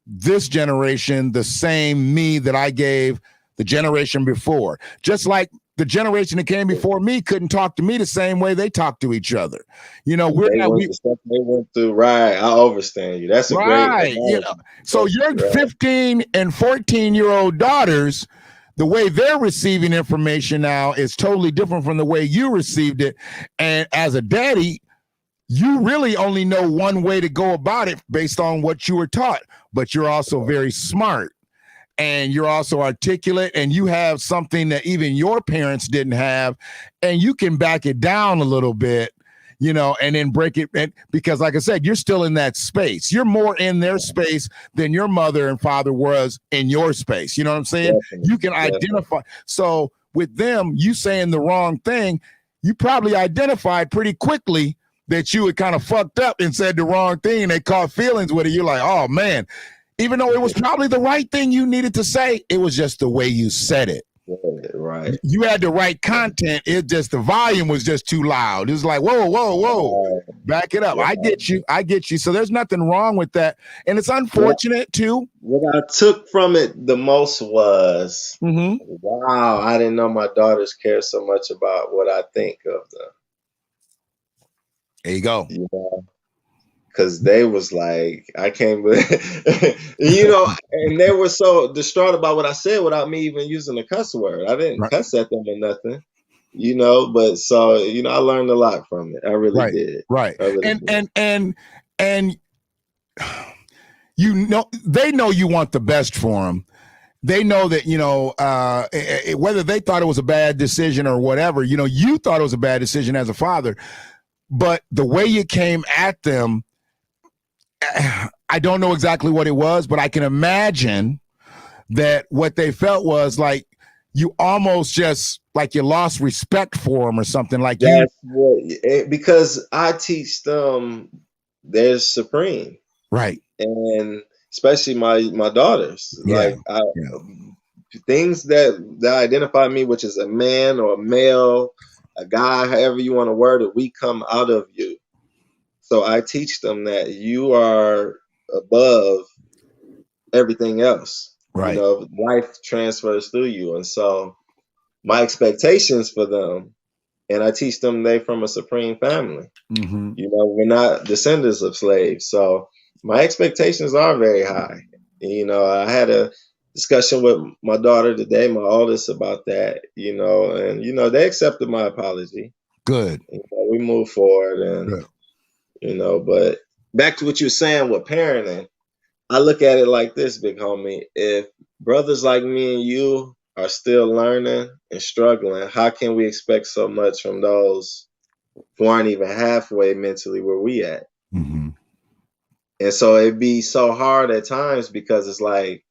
this generation the same me that I gave the generation before. Just like the generation that came before me couldn't talk to me the same way they talk to each other. You know, The stuff they went through. Right. I understand you. That's a great right. analogy. You know, so your 15 and 14-year-old daughters, the way they're receiving information now is totally different from the way you received it. And as a daddy, you really only know one way to go about it based on what you were taught, but you're also very smart and you're also articulate and you have something that even your parents didn't have, and you can back it down a little bit, you know, and then break it. And because like I said, you're still in that space. You're more in their space than your mother and father was in your space. You know what I'm saying? Definitely. You can identify. So with them, you saying the wrong thing, you probably identified pretty quickly that you had kind of fucked up and said the wrong thing and they caught feelings with it. You're like, oh man, even though it was probably the right thing you needed to say, it was just the way you said it. Right. You had the right content. It just, the volume was just too loud. It was like, whoa, back it up. I get you. So there's nothing wrong with that. And it's unfortunate too. What I took from it the most was, wow, I didn't know my daughters care so much about what I think of them. There you go. You know, because they was like, I can't believe, you know, and they were so distraught about what I said without me even using a cuss word. I didn't cuss at them or nothing, you know, but so, you know, I learned a lot from it. I really did. Right. Really and you know, they know you want the best for them. They know that, you know, whether they thought it was a bad decision or whatever, you know, you thought it was a bad decision as a father. But the way you came at them, I don't know exactly what it was, but I can imagine that what they felt was like you almost just like you lost respect for them or something like that. Because I teach them they're supreme. Right. And especially my daughters, things that identify me, which is a man or a male, a guy, however you want to word it, we come out of you. So I teach them that you are above everything else. Right. You know, life transfers through you. And so my expectations for them, and I teach them they from a supreme family. You know, we're not descendants of slaves. So my expectations are very high. You know, I had a discussion with my daughter today, my oldest, about that, you know, and, you know, they accepted my apology. Good. You know, we move forward and, you know, but back to what you were saying with parenting, I look at it like this, big homie. If brothers like me and you are still learning and struggling, how can we expect so much from those who aren't even halfway mentally where we at? And so it'd be so hard at times because it's like,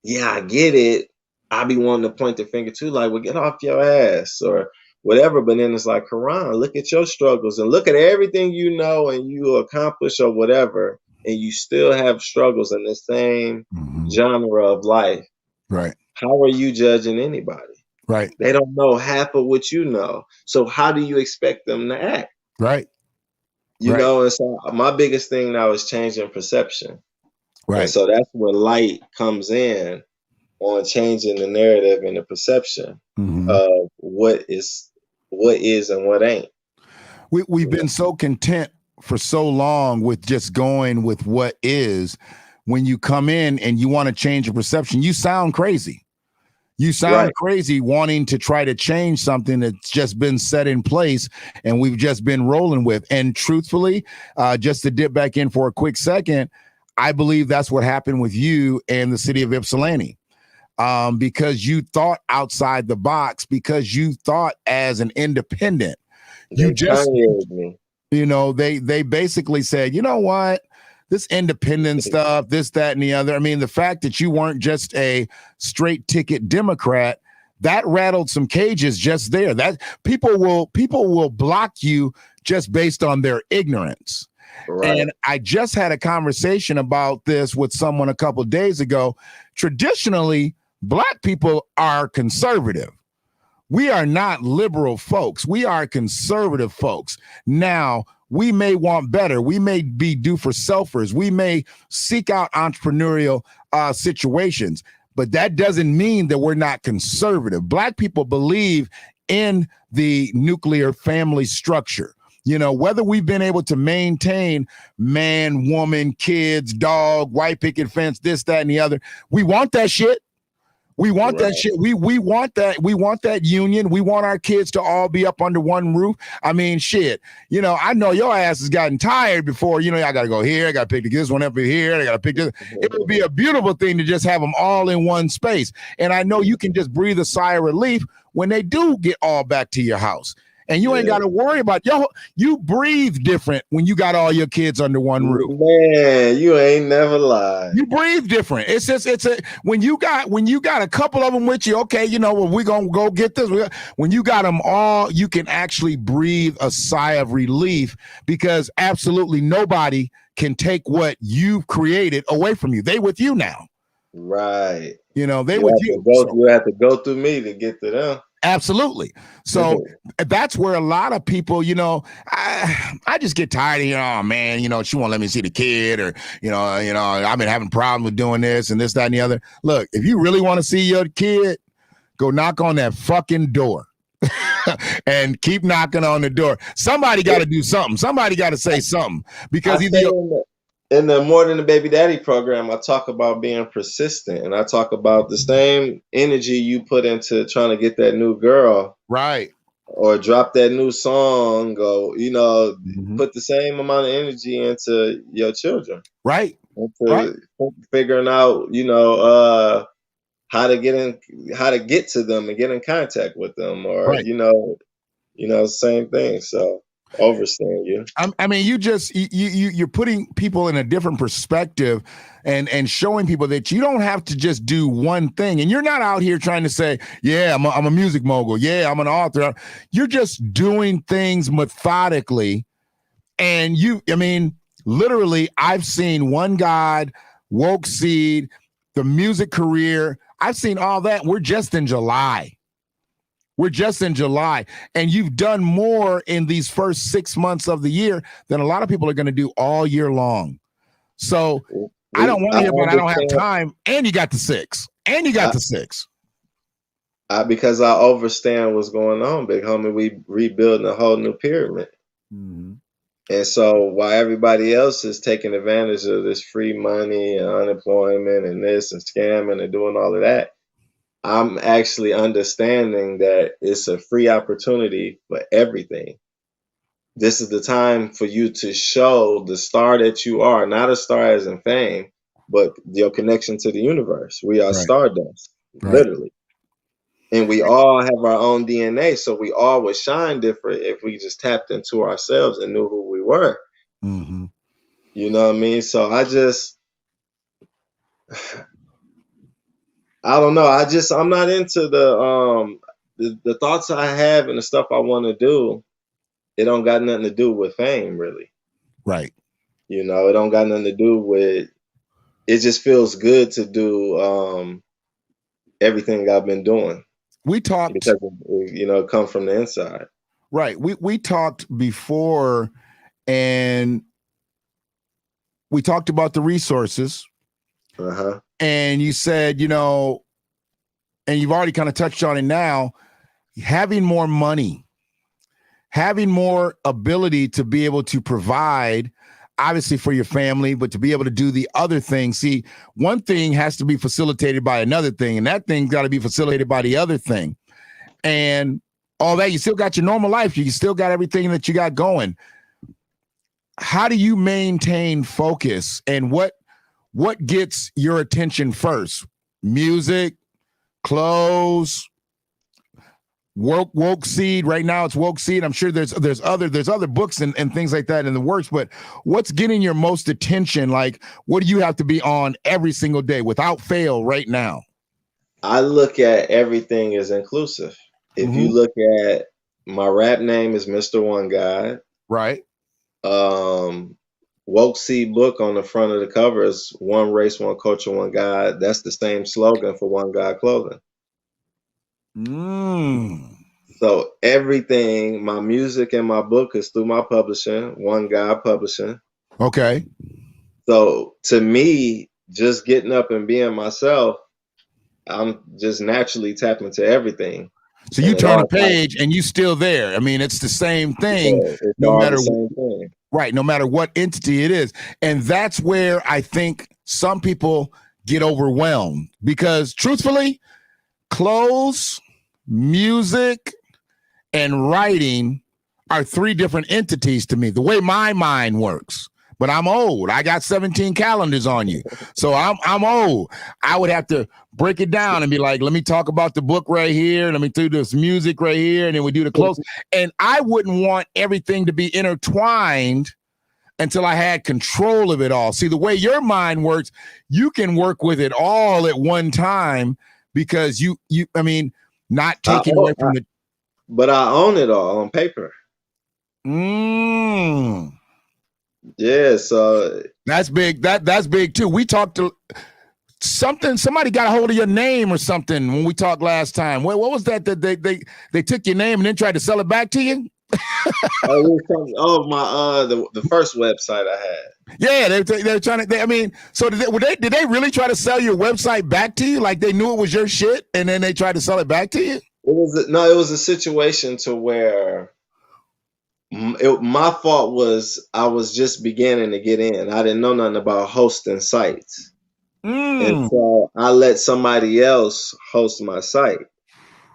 yeah, I get it. I be wanting to point the finger too, like, well, get off your ass or whatever. But then it's like, Quran, look at your struggles and look at everything you know and you accomplish or whatever, and you still have struggles in the same genre of life. Right. How are you judging anybody? Right. They don't know half of what you know. So how do you expect them to act? Right. You know, and so my biggest thing now is changing perception. Right. And so that's where light comes in on changing the narrative and the perception of what is and what ain't. We've been so content for so long with just going with what is. When you come in and you want to change your perception, you sound crazy. You sound crazy wanting to try to change something that's just been set in place and we've just been rolling with. And truthfully, just to dip back in for a quick second, I believe that's what happened with you and the city of Ypsilanti, because you thought outside the box, because you thought as an independent. You just, you know, they basically said, you know what? This independent stuff, this, that, and the other. I mean, the fact that you weren't just a straight ticket Democrat, that rattled some cages just there. That people will block you just based on their ignorance. Right. And I just had a conversation about this with someone a couple of days ago. Traditionally, Black people are conservative. We are not liberal folks. We are conservative folks. Now, we may want better. We may be due for selfers. We may seek out entrepreneurial situations, but that doesn't mean that we're not conservative. Black people believe in the nuclear family structure. You know, whether we've been able to maintain man, woman, kids, dog, white picket fence, this, that, and the other, we want that shit. We want that shit. We want that. We want that union. We want our kids to all be up under one roof. I mean, shit. You know, I know your ass has gotten tired before. You know, I got to go here. I got to pick this one up here. I got to pick this. It would be a beautiful thing to just have them all in one space. And I know you can just breathe a sigh of relief when they do get all back to your house. And you ain't got to worry about you breathe different when you got all your kids under one roof. Man, you ain't never lied. You breathe different. It's just when you got a couple of them with you, okay, you know, well, we're gonna go get this. When you got them all, you can actually breathe a sigh of relief because absolutely nobody can take what you've created away from you. They with you now. Right. You know, they with you. You have to go through me to get to them. Absolutely. So that's where a lot of people, you know, I just get tired of, you know, oh, man, you know, she won't let me see the kid or, you know, I've been having problems with doing this and this, that, and the other. Look, if you really want to see your kid, go knock on that fucking door and keep knocking on the door. Somebody got to do something. Somebody got to say something because in the More Than a Baby Daddy program, I talk about being persistent, and I talk about the same energy you put into trying to get that new girl, right, or drop that new song, or put the same amount of energy into your children, right, figuring out, how to get to them and get in contact with them, or same thing. So. Overstand you. I mean, you're putting people in a different perspective and showing people that you don't have to just do one thing. And you're not out here trying to say, yeah, I'm a music mogul. Yeah, I'm an author. You're just doing things methodically. And literally, I've seen One God, Woke Seed, the music career. I've seen all that. We're just in July. And you've done more in these first 6 months of the year than a lot of people are going to do all year long. So I don't want to hear about I don't have time. And you got the 6. Because I understand what's going on, big homie. We rebuilding a whole new pyramid. Mm-hmm. And so while everybody else is taking advantage of this free money and unemployment and this and scamming and doing all of that, I'm actually understanding that it's a free opportunity for everything. This is the time for you to show the star that you are, not a star as in fame, but your connection to the universe. We are stardust, literally. And we all have our own DNA, so we all would shine different if we just tapped into ourselves and knew who we were. Mm-hmm. You know what I mean? So I don't know. I'm not into the thoughts I have and the stuff I want to do. It don't got nothing to do with fame, really. Right. It don't got nothing to do with. It just feels good to do everything I've been doing. We talked because it come from the inside. Right. We talked before, and we talked about the resources. Uh-huh. And you said, and you've already kind of touched on it now, having more money, having more ability to be able to provide, obviously for your family, but to be able to do the other thing. See, one thing has to be facilitated by another thing, and that thing's got to be facilitated by the other thing. And all that, you still got your normal life. You still got everything that you got going. How do you maintain focus, and what gets your attention first? Music, clothes, woke seed. Right now it's Woke Seed. I'm sure there's other books and things like that in the works, but what's getting your most attention? Like, what do you have to be on every single day without fail right now? I look at everything as inclusive. If you look at my rap name is Mr. One God. Right. Woke Seed book on the front of the cover is one race, one culture, one God. That's the same slogan for One God clothing. So everything, my music and my book is through my publishing, One Guy Publishing. Okay. So to me, just getting up and being myself, I'm just naturally tapping into everything. So you And it turn a all ties page and you still there. I mean, it's the same thing, together. It's no all the matter same thing. right, no matter what entity it is. And that's where I think some people get overwhelmed because truthfully, clothes, music, and writing are three different entities to me, the way my mind works. But I'm old. I got 17 calendars on you. So I'm old. I would have to break it down and be like, let me talk about the book right here. Let me do this music right here. And then we do the clothes. And I wouldn't want everything to be intertwined until I had control of it all. See, the way your mind works, you can work with it all at one time because I mean, not taking away from the. But I own it all on paper. Yeah, so that's big. That's big too. We talked to somebody got a hold of your name or something when we talked last time. What was that they took your name and then tried to sell it back to you? My the first website I had. Yeah, they're trying to. I mean, so did they really try to sell your website back to you? Like they knew it was your shit and then they tried to sell it back to you? It was a situation to where my fault was I was just beginning to get in. I didn't know nothing about hosting sites. And so I let somebody else host my site.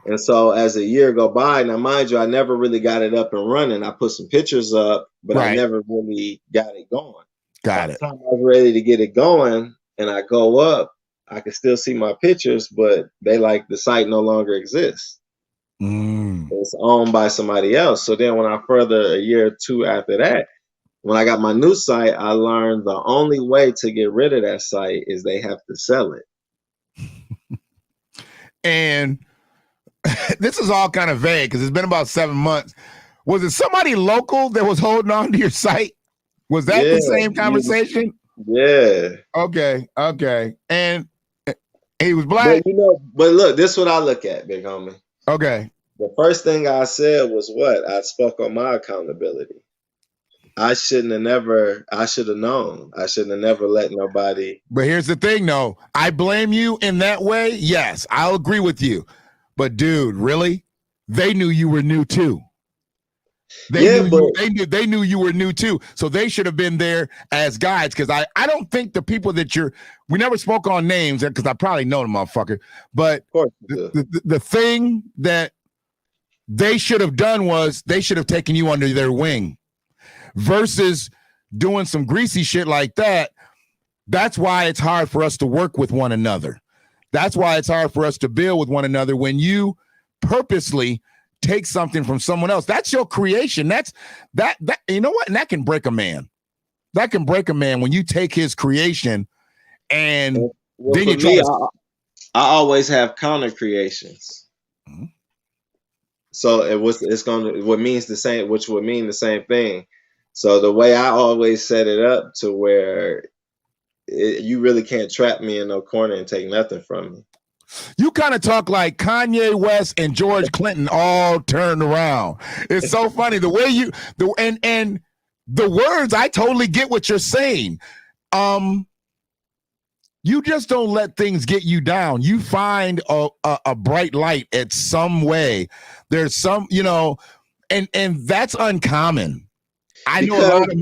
And so as a year go by, now mind you, I never really got it up and running. I put some pictures up, but I never really got it going. Got it. By the time I was ready to get it going and I go up, I can still see my pictures, but they like the site no longer exists. It's owned by somebody else. So then when I further a year or two after that, when I got my new site, I learned the only way to get rid of that site is they have to sell it. And this is all kind of vague because it's been about 7 months. Was it somebody local that was holding on to your site? Was that the same conversation? Yeah. Okay. And he was black. But look, this is what I look at, big homie. Okay. The first thing I said was what? I spoke on my accountability. I should have known. I shouldn't have never let nobody. But here's the thing, though. I blame you in that way. Yes, I'll agree with you. But dude, really? They knew you were new too. They knew you were new too. So they should have been there as guides. Because I don't think the people that we never spoke on names because I probably know the motherfucker. But the thing that they should have done was they should have taken you under their wing versus doing some greasy shit like that. That's why it's hard for us to work with one another. That's why it's hard for us to build with one another when you purposely take something from someone else. That's your creation. That's that you know what? And that can break a man. That can break a man when you take his creation and then you try I always have counter creations. Mm-hmm. So which would mean the same thing. So the way I always set it up to where you really can't trap me in no corner and take nothing from me. You kind of talk like Kanye West and George Clinton all turned around. It's so funny the way and the words. I totally get what you're saying. You just don't let things get you down. You find a bright light at some way. There's some, and that's uncommon. I know a lot of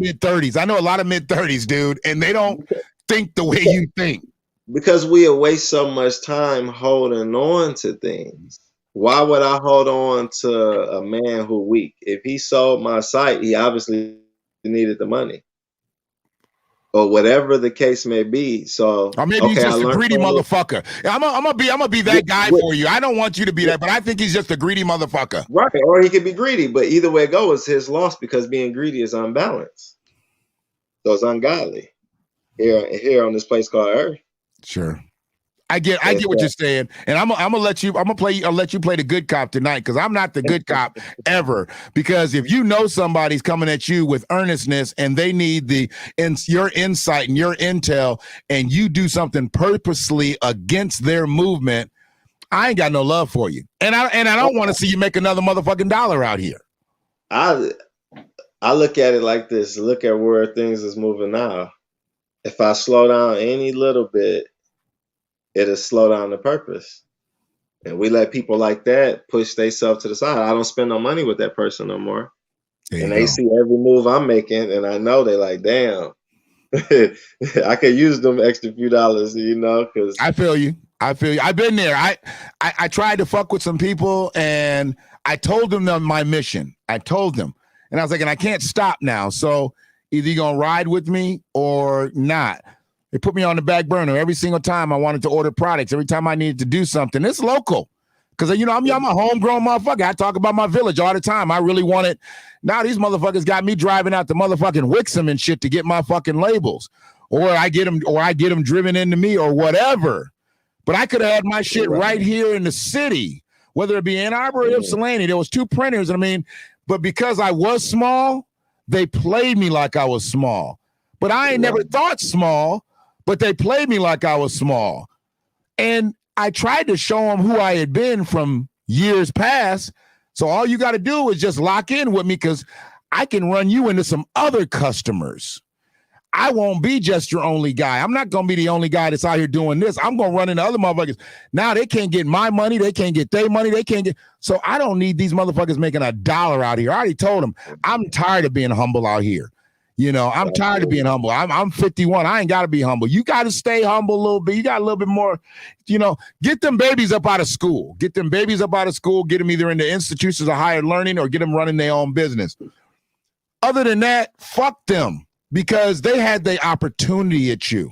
mid-30s, dude, and they don't think the way you think. Because we waste so much time holding on to things. Why would I hold on to a man who weak? If he sold my site, he obviously needed the money. Or whatever the case may be. So or maybe he's just a greedy motherfucker. I'm gonna be that guy for you. I don't want you to be that, but I think he's just a greedy motherfucker. Right. Or he could be greedy, but either way it goes, it's his loss because being greedy is unbalanced. So it's ungodly. Here on this place called Earth. Sure. I get what you're saying, and I'll let you play the good cop tonight because I'm not the good cop ever. Because if you know somebody's coming at you with earnestness and they need your insight and your intel, and you do something purposely against their movement, I ain't got no love for you. And I don't want to see you make another motherfucking dollar out here. I look at it like this. Look at where things is moving now. If I slow down any little bit, it'll slow down the purpose. And we let people like that push themselves to the side. I don't spend no money with that person no more. And they see every move I'm making, and I know they're like, damn, I could use them extra few dollars, because I feel you. I've been there. I tried to fuck with some people, and I told them my mission. I told them, and I was like, and I can't stop now. So either you're gonna ride with me or not. They put me on the back burner every single time I wanted to order products. Every time I needed to do something, it's local. Because, I'm a homegrown motherfucker. I talk about my village all the time. I really want it. Now these motherfuckers got me driving out to motherfucking Wixom and shit to get my fucking labels. Or I get them driven into me or whatever. But I could have had my shit right here in the city, whether it be Ann Arbor or Ypsilanti. There was 2 printers. But because I was small, they played me like I was small. But I ain't never thought small, but they played me like I was small. And I tried to show them who I had been from years past. So all you got to do is just lock in with me, because I can run you into some other customers. I won't be just your only guy. I'm not going to be the only guy that's out here doing this. I'm going to run into other motherfuckers. Now they can't get my money. They can't get their money. So I don't need these motherfuckers making a dollar out here. I already told them I'm tired of being humble out here. I'm tired of being humble. I'm 51. I ain't got to be humble. You got to stay humble a little bit. You got a little bit more, get them babies up out of school. Get them either into institutions of higher learning or get them running their own business. Other than that, fuck them, because they had the opportunity at you.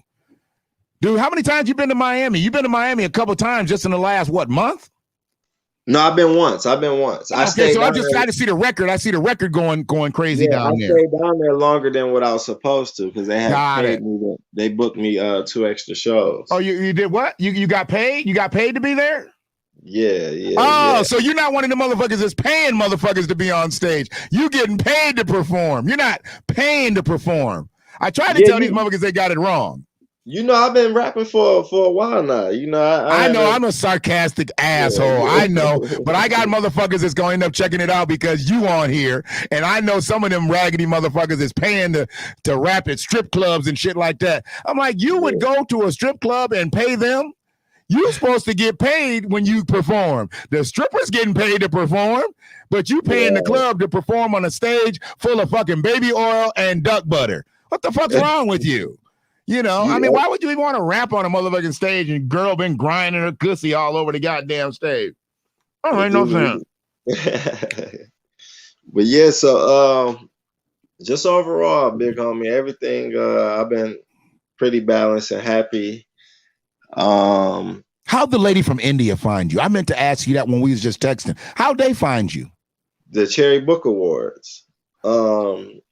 Dude, how many times you been to Miami? You've been to Miami a couple times just in the last, month? No, I've been once. I just got to see the record. I see the record going crazy down there. I stayed down there longer than what I was supposed to, because they had paid me. They booked me 2 extra shows. Oh, you did what? You got paid? You got paid to be there? Yeah. Oh, so you're not one of the motherfuckers that's paying motherfuckers to be on stage. You getting paid to perform. You're not paying to perform. I tried to tell these motherfuckers they got it wrong. I've been rapping for a while now. I know I'm a sarcastic asshole. I know, but I got motherfuckers that's going to end up checking it out because you on here, and I know some of them raggedy motherfuckers is paying to rap at strip clubs and shit like that. I'm like, you would go to a strip club and pay them? You're supposed to get paid when you perform. The strippers getting paid to perform, but you paying the club to perform on a stage full of fucking baby oil and duck butter. What the fuck's wrong with you? Why would you even want to rap on a motherfucking stage and girl been grinding her pussy all over the goddamn stage? Oh, ain't no sense. But yeah, so just overall, big homie, everything I've been pretty balanced and happy. How'd the lady from India find you? I meant to ask you that when we was just texting. How'd they find you? The Cherry Book Awards.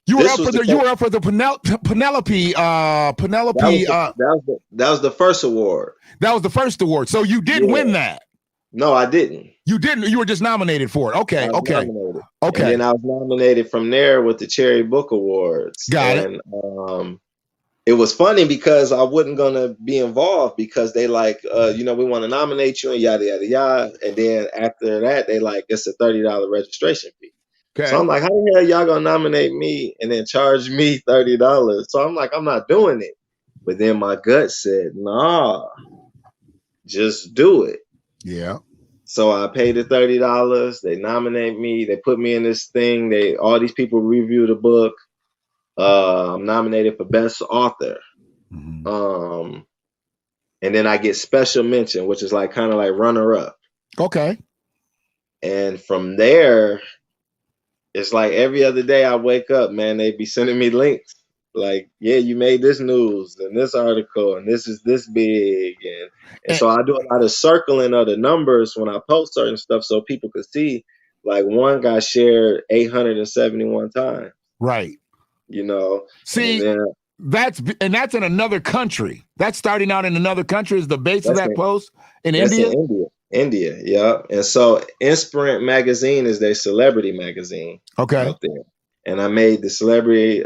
You were up for the Penelope. That was the first award. That was the first award. So you did win that. No, I didn't. You didn't. You were just nominated for it. Okay. And then I was nominated from there with the Cherry Book Awards. Got it. It was funny because I wasn't gonna be involved because they like, we want to nominate you and yada yada yada. And then after that, they like, it's a $30 registration fee. Okay. So I'm like, how the hell y'all gonna nominate me and then charge me $30? So I'm like, I'm not doing it. But then my gut said, nah, just do it. Yeah. So I paid the $30. They nominate me. They put me in this thing. All these people review the book. I'm nominated for Best Author. Mm-hmm. And then I get special mention, which is like kind of like runner up. Okay. And from there, it's like every other day I wake up, man, they be sending me links. Like, yeah, you made this news and this article and this is this big. And so I do a lot of circling of the numbers when I post certain stuff so people could see. Like one got shared 871 times. Right. See, that's in another country. That's starting out in another country is the base of that post in India? India, yeah. And so Inspirant magazine is their celebrity magazine. Okay. Out there. And I made the celebrity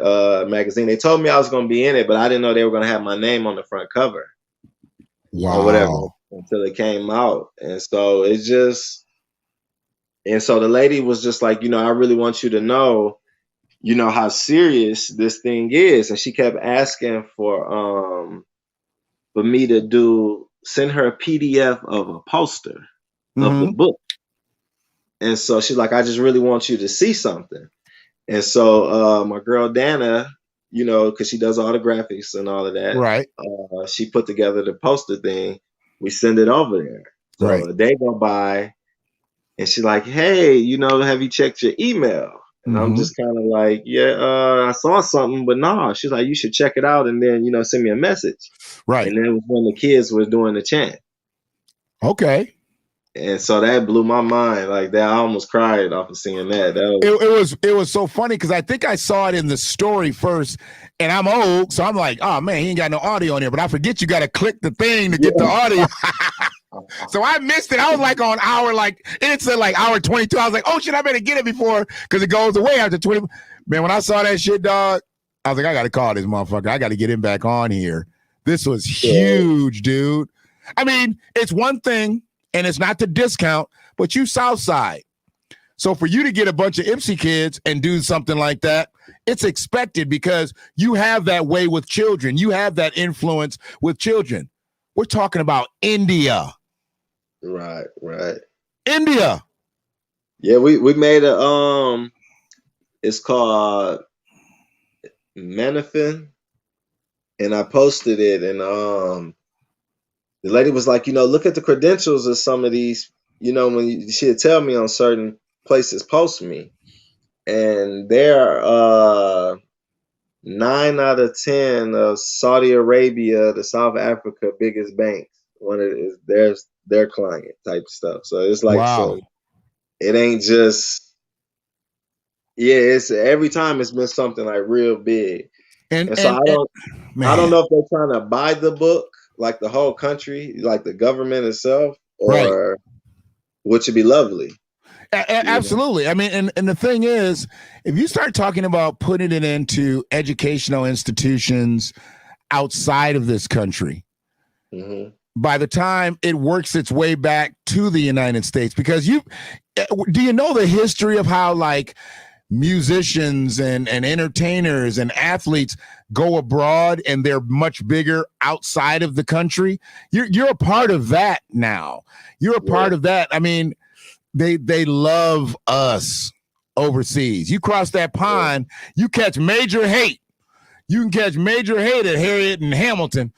magazine. They told me I was going to be in it, but I didn't know they were going to have my name on the front cover. Wow. Or whatever. until it came out. And so it just, and so the lady was just like, I really want you to know, how serious this thing is. And she kept asking for me to send her a PDF of a poster of the Mm-hmm. book. And so she's like, I just really want you to see something. And so my girl Dana, because she does all the graphics and all of that, Right. she put together the poster thing. We send it over there. So Right. a day go by, and she's like, "Hey, have you checked your email?" And I'm Mm-hmm. just kind of like, "Yeah, I saw something, but no." She's like, "You should check it out, and then send me a message." Right. And then it was when the kids were doing the chant. Okay. And so that blew my mind. Like that, I almost cried off of seeing that. That was, It was so funny because I think I saw it in the story first, and I'm old, so I'm like, oh man, he ain't got no audio on there. But I forget you got to click the thing to get the yeah. audio. So I missed it. I was like on hour, like it said like hour 22. I was like, oh shit, I better get it before because it goes away after 20. Man, when I saw that shit, dog, I was like, I got to call this motherfucker. I got to get him back on here. This was huge, dude. I mean, it's one thing, and it's not to discount, but you Southside. So for you to get a bunch of Ipsy kids and do something like that, it's expected because you have that way with children. You have that influence with children. We're talking about India. Right, right. India. Yeah, we made it's called Manafin, and I posted it, and the lady was like, look at the credentials of some of these, she'd tell me on certain places post me, and they're 9 out of 10 of Saudi Arabia, the South Africa biggest banks. One of it is their client type stuff. So it's like Wow. it ain't just, yeah, it's every time it's been something like real big. And so I don't know if they're trying to buy the book, like the whole country, like the government itself, Right. or which would be lovely. Absolutely. I mean, and the thing is, if you start talking about putting it into educational institutions outside of this country, Mm-hmm. by the time it works its way back to the United States, because do you know the history of how like musicians and entertainers and athletes go abroad and they're much bigger outside of the country? You're a part of that now. You're a part of that. I mean, they love us overseas. You cross that pond, you catch major hate. You can catch major hate at Harriet and Hamilton,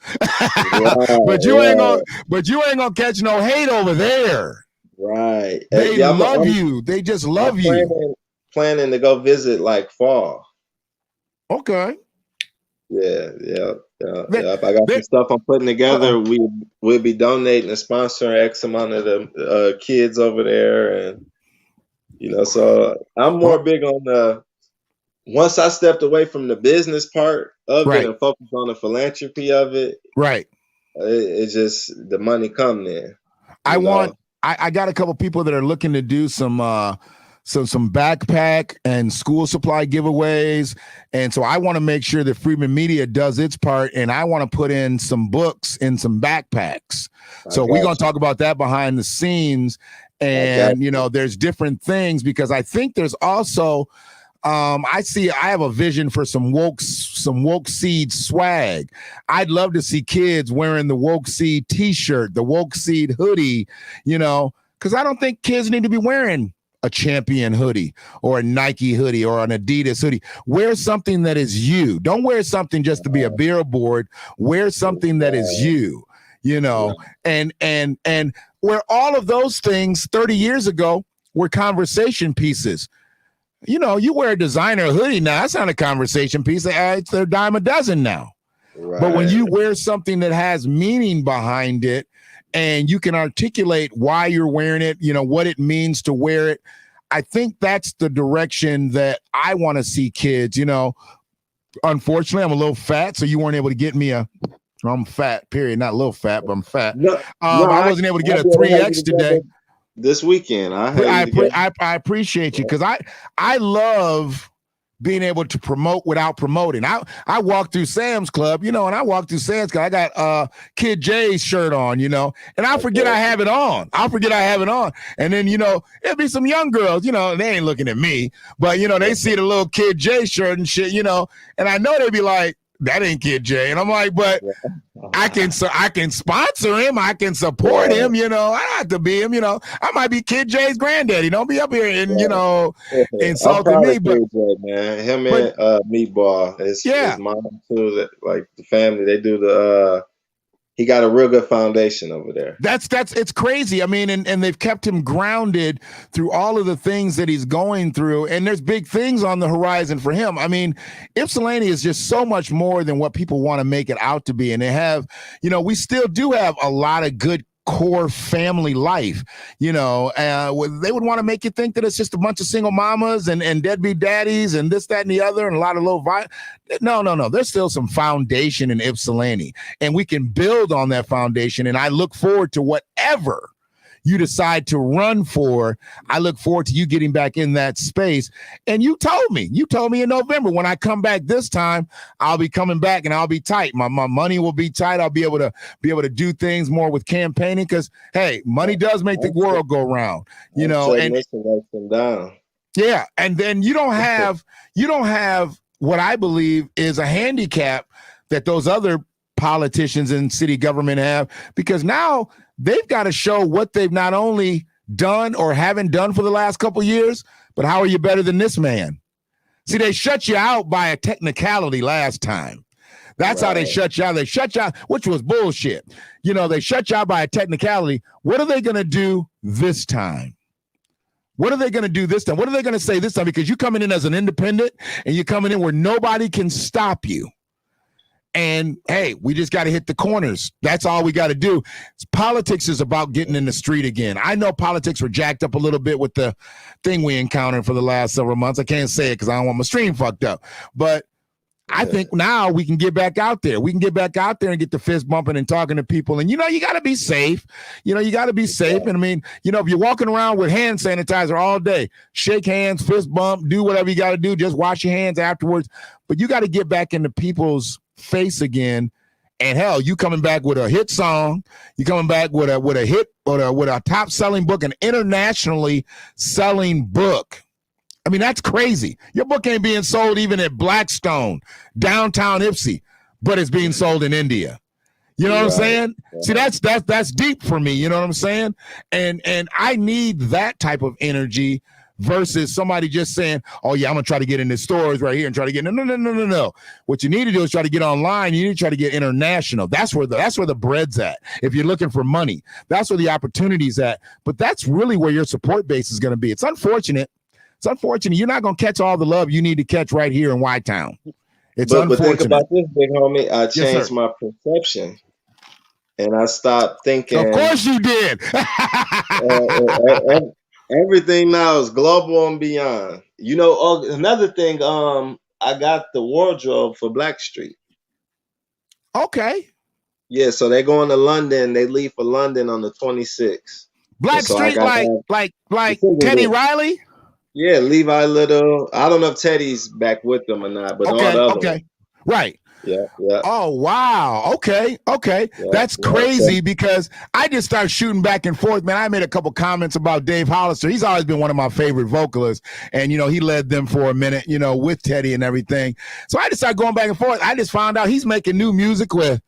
but you ain't gonna catch no hate over there. Right. They love you. They just love you. Planning to go visit like fall. Okay. Yeah. I got some stuff I'm putting together. We'll be donating and sponsoring X amount of the kids over there, and so I'm more big on the. Once I stepped away from the business part of it and focused on the philanthropy of it, right? It just the money come there. I got a couple people that are looking to do some backpack and school supply giveaways, and so I want to make sure that Freeman Media does its part, and I want to put in some books in some backpacks. So we're gonna talk about that behind the scenes, and there's different things because I think there's also. I have a vision for some woke seed swag. I'd love to see kids wearing the woke seed t-shirt, the woke seed hoodie, because I don't think kids need to be wearing a Champion hoodie or a Nike hoodie or an Adidas hoodie. Wear something that is you. Don't wear something just to be a billboard. Wear something that is you, and where all of those things 30 years ago were conversation pieces. You wear a designer hoodie now, that's not a conversation piece. It's a dime a dozen now. Right. But when you wear something that has meaning behind it and you can articulate why you're wearing it, what it means to wear it, I think that's the direction that I want to see kids. Unfortunately, I'm a little fat, so you weren't able to get me I'm fat, period. Not a little fat, but I'm fat. I wasn't able to get a 3X today. This weekend, I appreciate you because I love being able to promote without promoting. I walked through Sam's Club, and I walked through Sam's Club. I got Kid J's shirt on, and I forget I have it on. I'll forget I have it on. And then, it'll be some young girls, they ain't looking at me, but they see the little Kid J shirt and shit, and I know they'd be like, that ain't Kid J. And I'm like, but I can sponsor him. I can support him. I don't have to be him. I might be Kid J's granddaddy. Don't be up here and insulting me. But Kid J, man, him and Meatball, his mom too. That, like the family, they do the. He got a real good foundation over there. It's crazy. I mean, and they've kept him grounded through all of the things that he's going through. And there's big things on the horizon for him. I mean, Ypsilanti is just so much more than what people want to make it out to be. And they have, we still do have a lot of good core family life. They would want to make you think that it's just a bunch of single mamas and deadbeat daddies and this, that, and the other, and a lot of low vibe. No. There's still some foundation in Ypsilanti, and we can build on that foundation. And I look forward to whatever you decide to run for. I look forward to you getting back in that space. And you told me in November, when I come back this time, I'll be coming back and I'll be tight. My money will be tight. I'll be able to do things more with campaigning, because hey, money does make the world go round, and down. Yeah. And then you don't have what I believe is a handicap that those other politicians in city government have, because now they've got to show what they've not only done or haven't done for the last couple of years, but how are you better than this man? See, they shut you out by a technicality last time. That's right. How they shut you out. They shut you out, which was bullshit. They shut you out by a technicality. What are they going to do this time? What are they going to do this time? What are they going to say this time? Because you're coming in as an independent, and you're coming in where nobody can stop you. And hey, we just got to hit the corners. That's all we got to do. Politics is about getting in the street again. I know politics were jacked up a little bit with the thing we encountered for the last several months. I can't say it because I don't want my stream fucked up. But I think now we can get back out there. We can get back out there and get the fist bumping and talking to people. And, you got to be safe. You got to be safe. And I mean, if you're walking around with hand sanitizer all day, shake hands, fist bump, do whatever you got to do. Just wash your hands afterwards. But you got to get back into people's face again. And hell, you coming back with a hit song, you coming back with a hit or with a top selling book, an internationally selling book. I mean, that's crazy. Your book ain't being sold even at Blackstone, downtown Ipsy, but it's being sold in India. You know what I'm saying? Yeah. See, that's deep for me. You know what I'm saying? And I need that type of energy versus somebody just saying, oh yeah, I'm gonna try to get in the stores right here and try to get no. What you need to do is try to get online. You need to try to get international. That's where the bread's at. If you're looking for money, that's where the opportunity's at. But that's really where your support base is gonna be. It's unfortunate. You're not gonna catch all the love you need to catch right here in Y-Town. It's unfortunate. But think about this, big homie. I changed my perception. And I stopped thinking. Of course you did. Everything now is global and beyond. Another thing, I got the wardrobe for Blackstreet. Okay. Yeah, so they're going to London. They leave for London on the 26th. Blackstreet, like Teddy Riley? Yeah, Levi Little. I don't know if Teddy's back with them or not, but all the other ones. Right. Yeah. Oh, wow. Okay. Yeah, that's crazy because I just started shooting back and forth, man. I made a couple comments about Dave Hollister. He's always been one of my favorite vocalists. And, he led them for a minute, with Teddy and everything. So I just started going back and forth. I just found out he's making new music with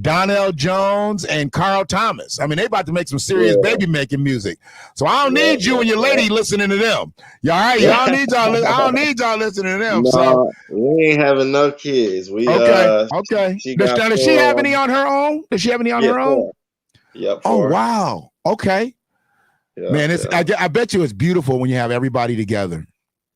Donnell Jones and Carl Thomas. I mean, they about to make some serious baby making music. So I don't need you and your lady listening to them. You all right? I don't need y'all listening to them. No, so we ain't having no kids. We okay. Does she have any on her own? Does she have any on her own? Yep. Oh wow. Okay. Yep, man, I bet you it's beautiful when you have everybody together.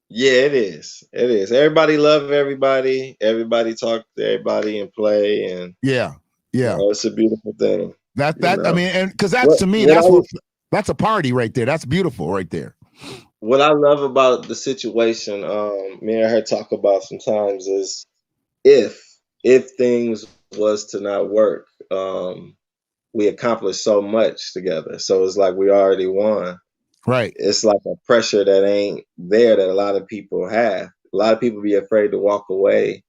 Yeah, it is. Everybody love everybody. Everybody talk to everybody and play and yeah. It's a beautiful thing. I mean, and because to me, that's a party right there. That's beautiful right there. What I love about the situation, me and her talk about sometimes is if things was to not work, we accomplished so much together. So it's like we already won. Right. It's like a pressure that ain't there that a lot of people have. a lot of people be afraid to walk away,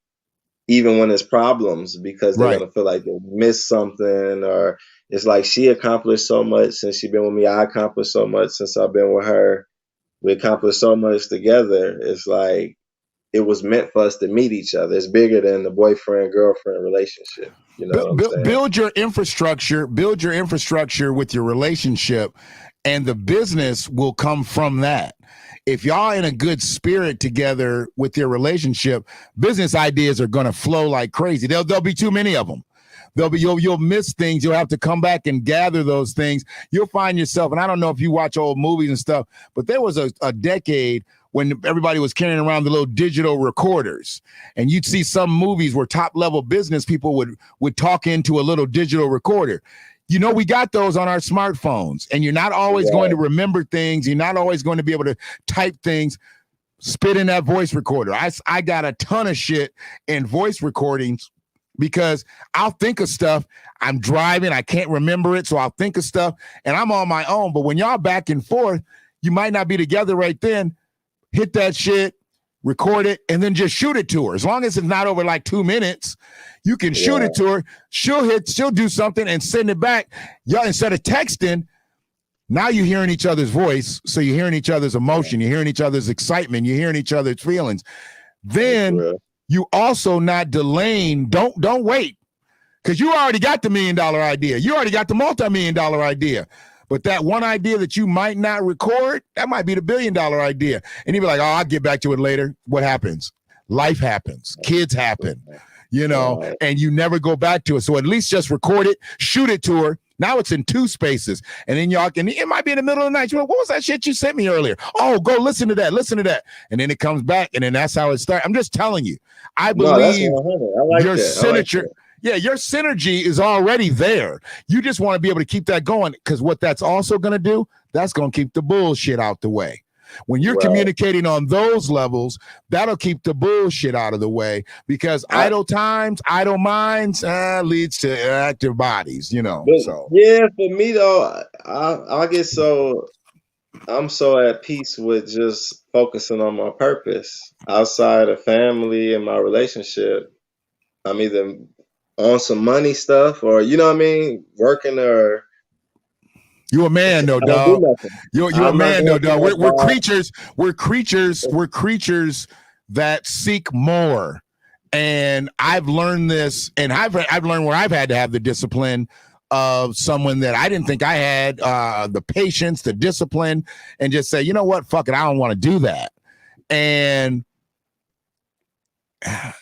even when there's problems, because they're Right. gonna feel like they missed something, or it's like she accomplished so much since she's been with me. I accomplished so much since I've been with her. We accomplished so much together. It's like it was meant for us to meet each other. It's bigger than the boyfriend girlfriend relationship. You know what I'm saying? Build your infrastructure. Build your infrastructure with your relationship, and the business will come from that. If y'all in a good spirit together with your relationship, business ideas are going to flow like crazy. There'll be too many of them. You'll miss things. You'll have to come back and gather those things. You'll find yourself, and I don't know if you watch old movies and stuff, but there was a decade when everybody was carrying around the little digital recorders, and you'd see some movies where top level business people would talk into a little digital recorder. You know, we got those on our smartphones, and you're not always going to remember things. You're not always going to be able to type things. Spit in that voice recorder. I got a ton of shit in voice recordings because I'll think of stuff. I'm driving, I can't remember it, so I'll think of stuff, and I'm on my own. But when y'all back and forth, you might not be together right then. Hit that shit, record it, and then just shoot it to her. As long as it's not over like 2 minutes, you can shoot it to her. She'll do something and send it back. Y'all, instead of texting, now you're hearing each other's voice. So you're hearing each other's emotion. You're hearing each other's excitement. You're hearing each other's feelings. Then you also not delaying. Don't wait. Because you already got the $1 million idea. You already got the multi-million-dollar idea. But that one idea that you might not record, that might be the $1 billion idea. And you'd be like, oh, I'll get back to it later. What happens? Life happens. Kids happen, you know, and you never go back to it. So at least just record it, shoot it to her. Now it's in 2 spaces. And then y'all can, it might be in the middle of the night. You're like, what was that shit you sent me earlier? Oh, go listen to that. Listen to that. And then it comes back. And then that's how it starts. I'm just telling you. I believe your signature. Yeah, your synergy is already there. You just want to be able to keep that going, because what that's also going to do, that's going to keep the bullshit out the way. When you're communicating on those levels, that'll keep the bullshit out of the way, because idle times, idle minds leads to active bodies, you know. So yeah, for me though, I get I'm so at peace with just focusing on my purpose outside of family and my relationship. I'm either on some money stuff, or you know what I mean, working, or you a man though, dog. You're a man though, dog. We're creatures. We're creatures that seek more. And I've learned this, and I've learned where I've had to have the discipline of someone that I didn't think I had, the patience, the discipline, and just say, you know what, fuck it, I don't want to do that. And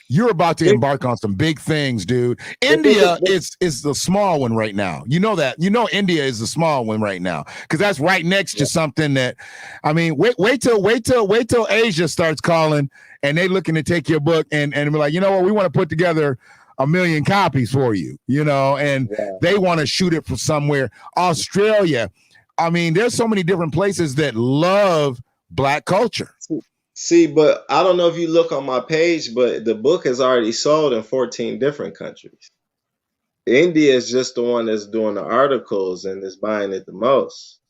you're about to embark on some big things, dude. India is the small one right now. You know that. You know India is the small one right now, because that's right next to something that, I mean, wait till Asia starts calling and they looking to take your book and be like, you know what, we want to put together 1 million copies for you, you know, and they want to shoot it from somewhere. Australia. I mean, there's so many different places that love Black culture. See, but I don't know if you look on my page, but the book has already sold in 14 different countries. India is just the one that's doing the articles and is buying it the most.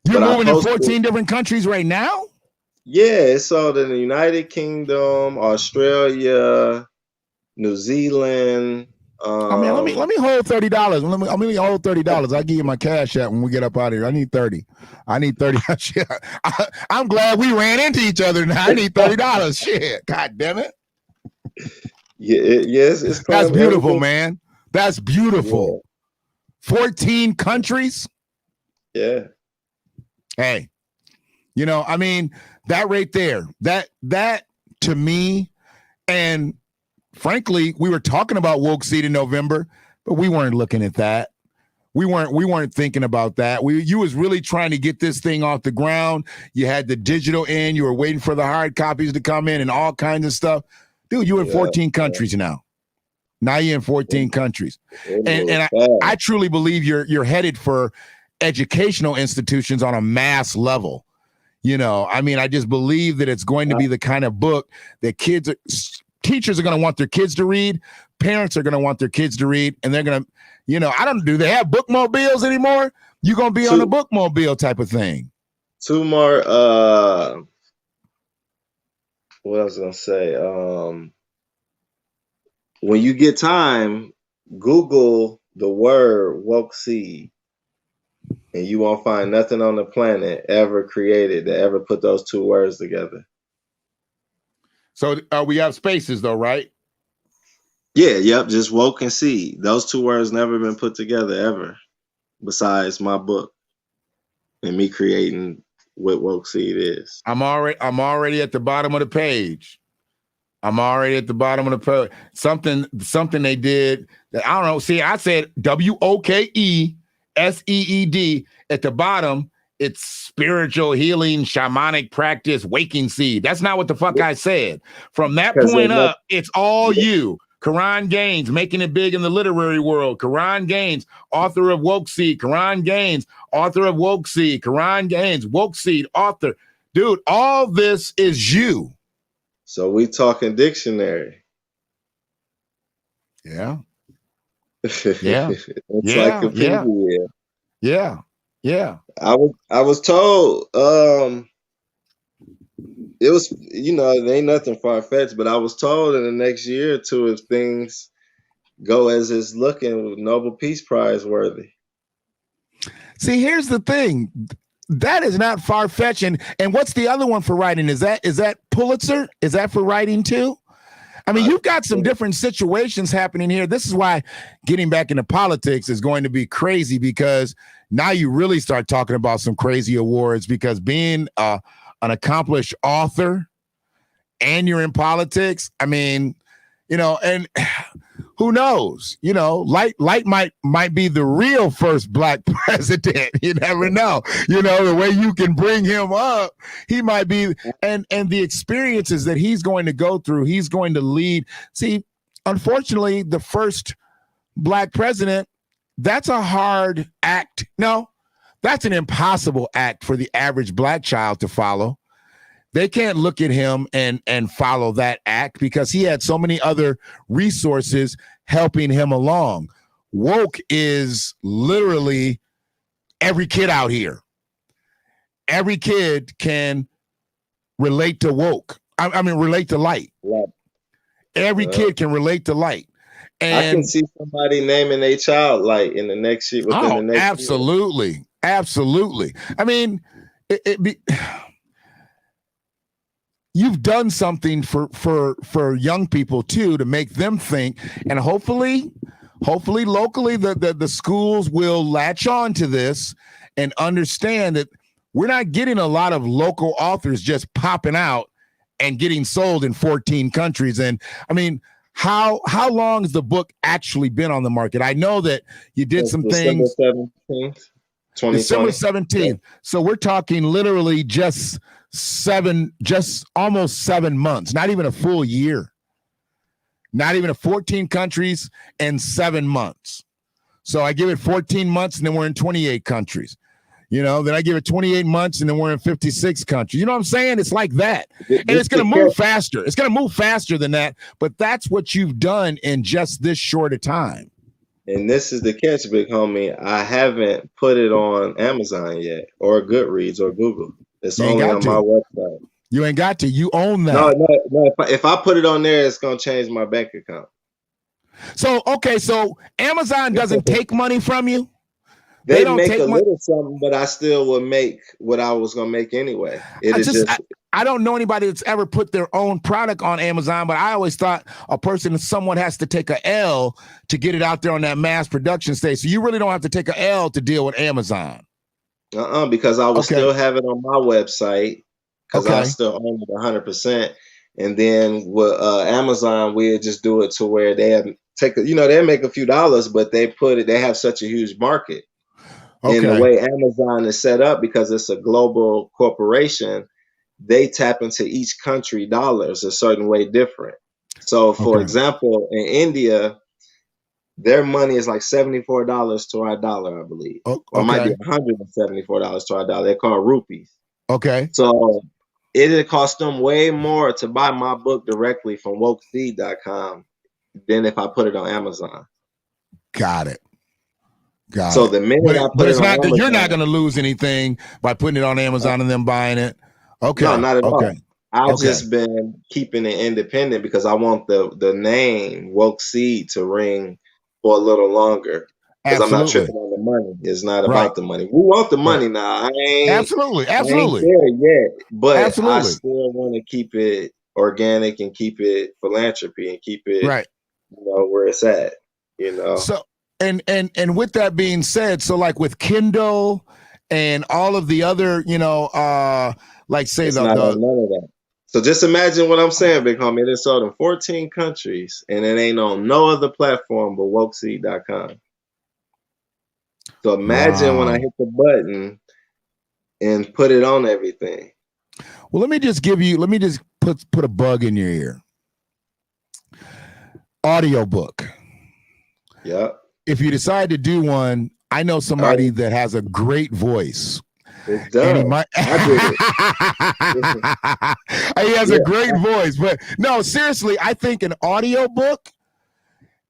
You're moving in 14 different countries right now? Yeah, it's sold in the United Kingdom, Australia, New Zealand. I mean, let me hold $30. Let me hold $30. I'll give you my cash app when we get up out of here. I need 30. Shit. I'm glad we ran into each other now. I need $30. Shit. God damn it. Yes, that's beautiful, man. That's beautiful. Yeah. 14 countries. Yeah. Hey, you know, I mean, that right there, that to me, and frankly, we were talking about Woke Seed in November, but we weren't looking at that. We weren't thinking about that. You was really trying to get this thing off the ground. You had the digital in, you were waiting for the hard copies to come in and all kinds of stuff. Dude, you're in 14 countries now. Now you're in 14 countries. And I truly believe you're headed for educational institutions on a mass level. You know, I mean, I just believe that it's going to be the kind of book that teachers are going to want their kids to read. Parents are going to want their kids to read, and they're going to, you know, do they have bookmobiles anymore? You're going to be on a bookmobile type of thing. 2 more what I was gonna say. When you get time, Google the word woke seed, and you won't find nothing on the planet ever created that ever put those two words together. So we have spaces though, right? Yeah, yep, just woke and seed. Those two words never been put together ever, besides my book and me creating what woke seed is. I'm already at the bottom of the page. I'm already at the bottom of the page. Something they did that I don't know. See, I said WOKESEED at the bottom. It's spiritual healing, shamanic practice, waking seed. That's not what the fuck I said. From that point up, it's all you. Karan Gaines, making it big in the literary world. Karan Gaines, author of Woke Seed. Karan Gaines, author of Woke Seed. Karan Gaines, Woke Seed, author. Dude, all this is you. So we talking dictionary. Yeah. Yeah. Yeah. I was told it was, it ain't nothing far-fetched, but I was told in the next year or two, if things go as it's looking, Nobel Peace Prize worthy. See, here's the thing. That is not far-fetched. And what's the other one for writing? Is that Pulitzer? Is that for writing too? I mean, you've got some different situations happening here. This is why getting back into politics is going to be crazy, because now you really start talking about some crazy awards, because being an accomplished author and you're in politics, I mean, and who knows, Light might be the real first black president. You never know, the way you can bring him up, he might be, and the experiences that he's going to go through, he's going to lead. See, unfortunately, the first black president, that's a hard act. No, that's an impossible act for the average black child to follow. They can't look at him and follow that act, because he had so many other resources helping him along. Woke is literally every kid out here. Every kid can relate to woke. I mean, relate to light. Yeah. Every kid can relate to light. And I can see somebody naming a child light in the next year. The next absolutely. Year. Absolutely. I mean, you've done something for young people too, to make them think, and hopefully locally the schools will latch on to this and understand that we're not getting a lot of local authors just popping out and getting sold in 14 countries. And I mean, how long has the book actually been on the market? I know that you did some things. December 17th, 2020. December 17th. Yeah. So we're talking literally just almost 7 months, not even a full year, not even 14 countries and 7 months. So I give it 14 months and then we're in 28 countries. Then I give it 28 months and then we're in 56 countries. You know what I'm saying? It's like that. And it's going to move faster. It's going to move faster than that. But that's what you've done in just this short a time. And this is the catch, big homie. I haven't put it on Amazon yet, or Goodreads, or Google. It's only on my website. You ain't got to. You own that. No. If I put it on there, it's going to change my bank account. So Amazon doesn't take money from you? They don't make a little something, but I still would make what I was going to make anyway. I don't know anybody that's ever put their own product on Amazon, but I always thought someone has to take a L to get it out there on that mass production stage. So you really don't have to take a L to deal with Amazon. Because I would still have it on my website, because I still own it 100%. And then with Amazon, we'll just do it to where they they make a few dollars, but they have such a huge market. Okay. And the way Amazon is set up, because it's a global corporation, they tap into each country dollars a certain way different. So, for example, in India, their money is like $74 to our dollar, I believe. Or it might be $174 to our dollar. They're called rupees. Okay. So it'd cost them way more to buy my book directly from wokeseed.com than if I put it on Amazon. Got it. So the minute I put it on Amazon, you're not going to lose anything by putting it on Amazon and then buying it. Okay. No, not at all. I've Okay. just been keeping it independent because I want the name Woke Seed to ring for a little longer. Because I'm not Absolutely. tripping on the money. It's not Right. about the money. We want the Right. money now. Absolutely. I ain't Absolutely. there yet, but I Absolutely. still want to keep it organic and keep it philanthropy and keep it, Right. where it's at. You know, So and with that being said, so like with Kindle and all of the other, like say it's the not the on none of that. So just imagine what I'm saying, big homie. It is sold in 14 countries, and it ain't on no other platform but wokeseed.com. So imagine when I wow. hit the button and put it on everything. Well, let me just put a bug in your ear. Audiobook. Yep. If you decide to do one, I know somebody Already, that has a great voice. it's And he done. might I did it. he has a Yeah. great voice. But no, seriously, I think an audiobook,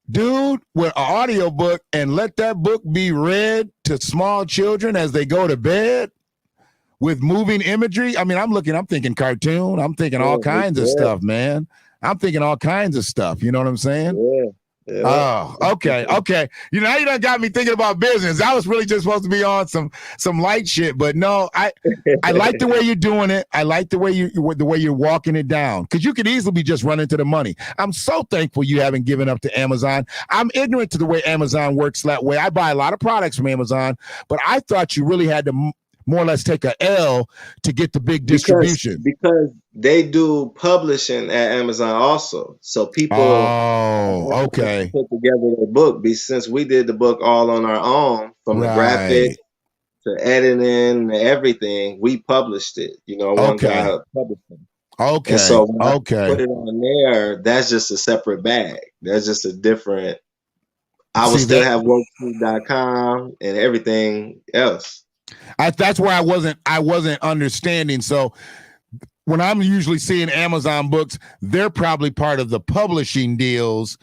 dude, with an audiobook and let that book be read to small children as they go to bed with moving imagery. I mean, I'm thinking cartoon. I'm thinking all kinds of Yeah. stuff, man. I'm thinking all kinds of stuff. You know what I'm saying? Yeah. Yeah. Oh, okay. Now you done got me thinking about business. I was really just supposed to be on some light shit, but no, I like the way you're doing it. I like the way you're walking it down, because you could easily be just running to the money. I'm so thankful you haven't given up to Amazon. I'm ignorant to the way Amazon works that way. I buy a lot of products from Amazon, but I thought you really had to more or less take a L to get the big because distribution. because they do publishing at Amazon also. So people Oh, have to okay. put together their book. Since we did the book all on our own, from the graphics Right. to editing and everything, we published it. One Okay. guy published it. And Okay. so when I Okay. put it on there, that's just a separate bag. That's just a different. I will See still that have worksheet.com and everything else. that's where I wasn't understanding. So when I'm usually seeing Amazon books, they're probably part of the publishing deals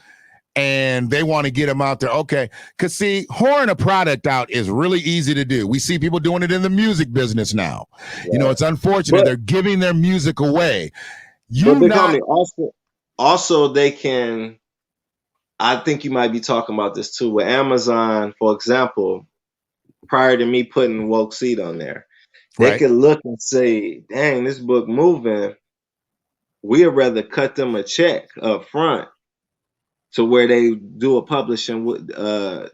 and they want to get them out there. Okay. Because see, whoring a product out is really easy to do. We see people doing it in the music business now. Right. It's unfortunate. But They're giving their music away. but You big homie, not also they can. I think you might be talking about this too with Amazon, for example. Prior to me putting Woke Seed on there, they right. could look and say, "Dang, this book moving." We'd rather cut them a check up front to where they do a publishing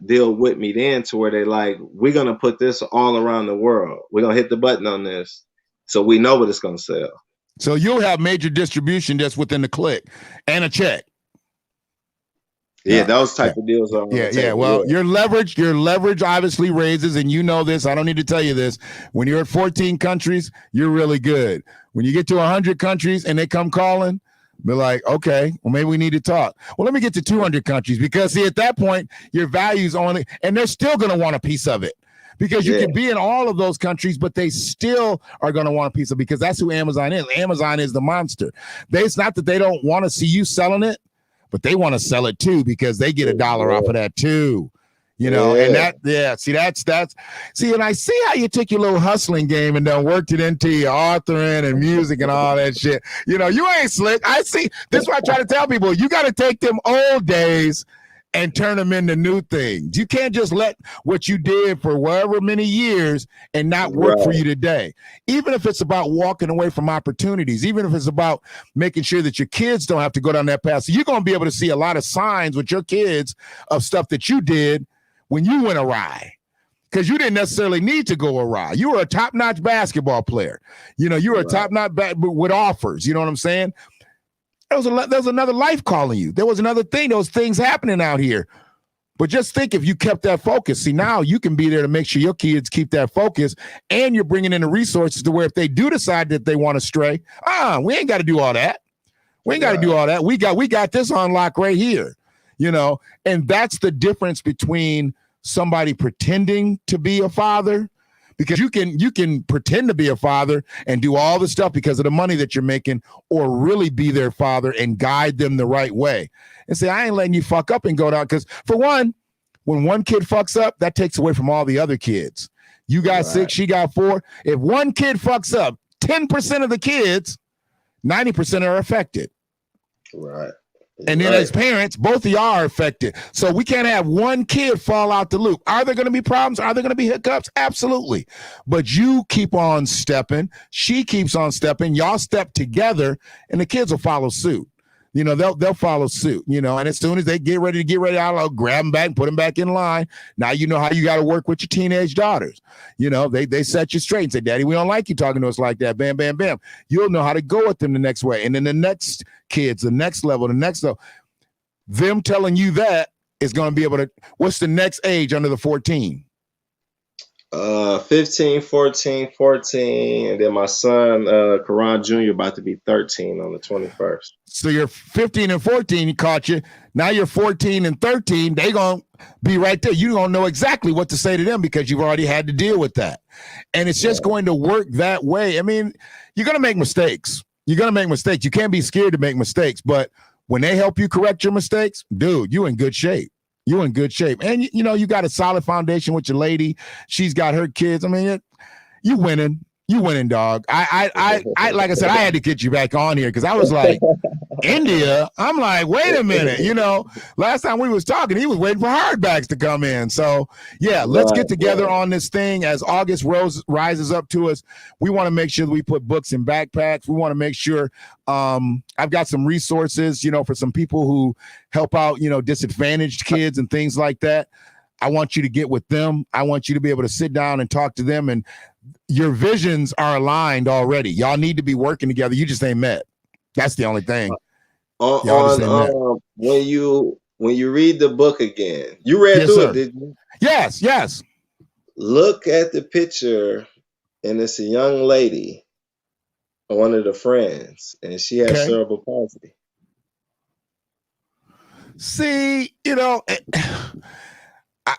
deal with me, then to where they like, we're gonna put this all around the world. We're gonna hit the button on this, so we know what it's gonna sell. So you'll have major distribution just within the click and a check. Yeah, those type of deals are on the Yeah. table. Well, Yeah. your leverage obviously raises, and you know this. I don't need to tell you this. When you're at 14 countries, you're really good. When you get to 100 countries and they come calling, be like, okay, well, maybe we need to talk. Well, let me get to 200 countries, because see, at that point, your value's only, and they're still going to want a piece of it. Because you can be in all of those countries, but they still are going to want a piece of it, because that's who Amazon is. Amazon is the monster. It's not that they don't want to see you selling it, but they want to sell it too, because they get $1 off of that too. And and I see how you took your little hustling game and then worked it into your authoring and music and all that shit. You ain't slick. I see. This is what I try to tell people. You got to take them old days and turn them into new things. You can't just let what you did for however many years and not work for you today. Even if it's about walking away from opportunities, even if it's about making sure that your kids don't have to go down that path. So you're going to be able to see a lot of signs with your kids of stuff that you did when you went awry, because you didn't necessarily need to go awry. You were a top-notch basketball player. You were a top-notch with offers. You know what I'm saying? There was another life calling you. There was another thing. There was things happening out here. But just think, if you kept that focus. See, now you can be there to make sure your kids keep that focus, and you're bringing in the resources to where if they do decide that they want to stray, we ain't got to do all that. We ain't got to do all that. We got this on lock right here. And that's the difference between somebody pretending to be a father, because you can pretend to be a father and do all the stuff because of the money that you're making, or really be their father and guide them the right way and say, I ain't letting you fuck up and go down. Because for one, when one kid fucks up, that takes away from all the other kids. You got 6, she got 4. If one kid fucks up, 10% of the kids 90% are affected. Right. And then as parents, both of y'all are affected. So we can't have one kid fall out the loop. Are there going to be problems? Are there going to be hiccups? Absolutely. But you keep on stepping. She keeps on stepping. Y'all step together, and the kids will follow suit. You know, they'll follow suit, you know, and as soon as they get ready, I'll grab them back and put them back in line. Now you know how you got to work with your teenage daughters. You know, they set you straight and say, Daddy, we don't like you talking to us like that. Bam, bam, bam. You'll know how to go with them the next way. And then the next kids, the next level, them telling you that is going to be able to, what's the next age under the 14? 15, 14, and then my son, Karan Jr., about to be 13 on the 21st. So you're 15 and 14, he caught you. Now you're 14 and 13. They going to be right there. You don't know exactly what to say to them because you've already had to deal with that. And it's just going to work that way. I mean, you're going to make mistakes. You can't be scared to make mistakes. But when they help you correct your mistakes, dude, you in good shape. You're in good shape. And, you know, you got a solid foundation with your lady. She's got her kids. I mean, you winning. You winning, dog. I like I said, I had to get you back on here because I was like, India. I'm like, wait a minute. You know, last time we was talking, he was waiting for hardbacks to come in. So, yeah, let's get together on this thing as August rises up to us. We want to make sure that we put books in backpacks. We want to make sure I've got some resources, you know, for some people who help out, you know, disadvantaged kids and things like that. I want you to get with them. I want you to be able to sit down and talk to them, and your visions are aligned already. Y'all need to be working together. You just ain't met. That's the only thing. When you read the book again, you read through it, did you? Yes. Look at the picture, and it's a young lady, one of the friends, and she has cerebral palsy. See, you know,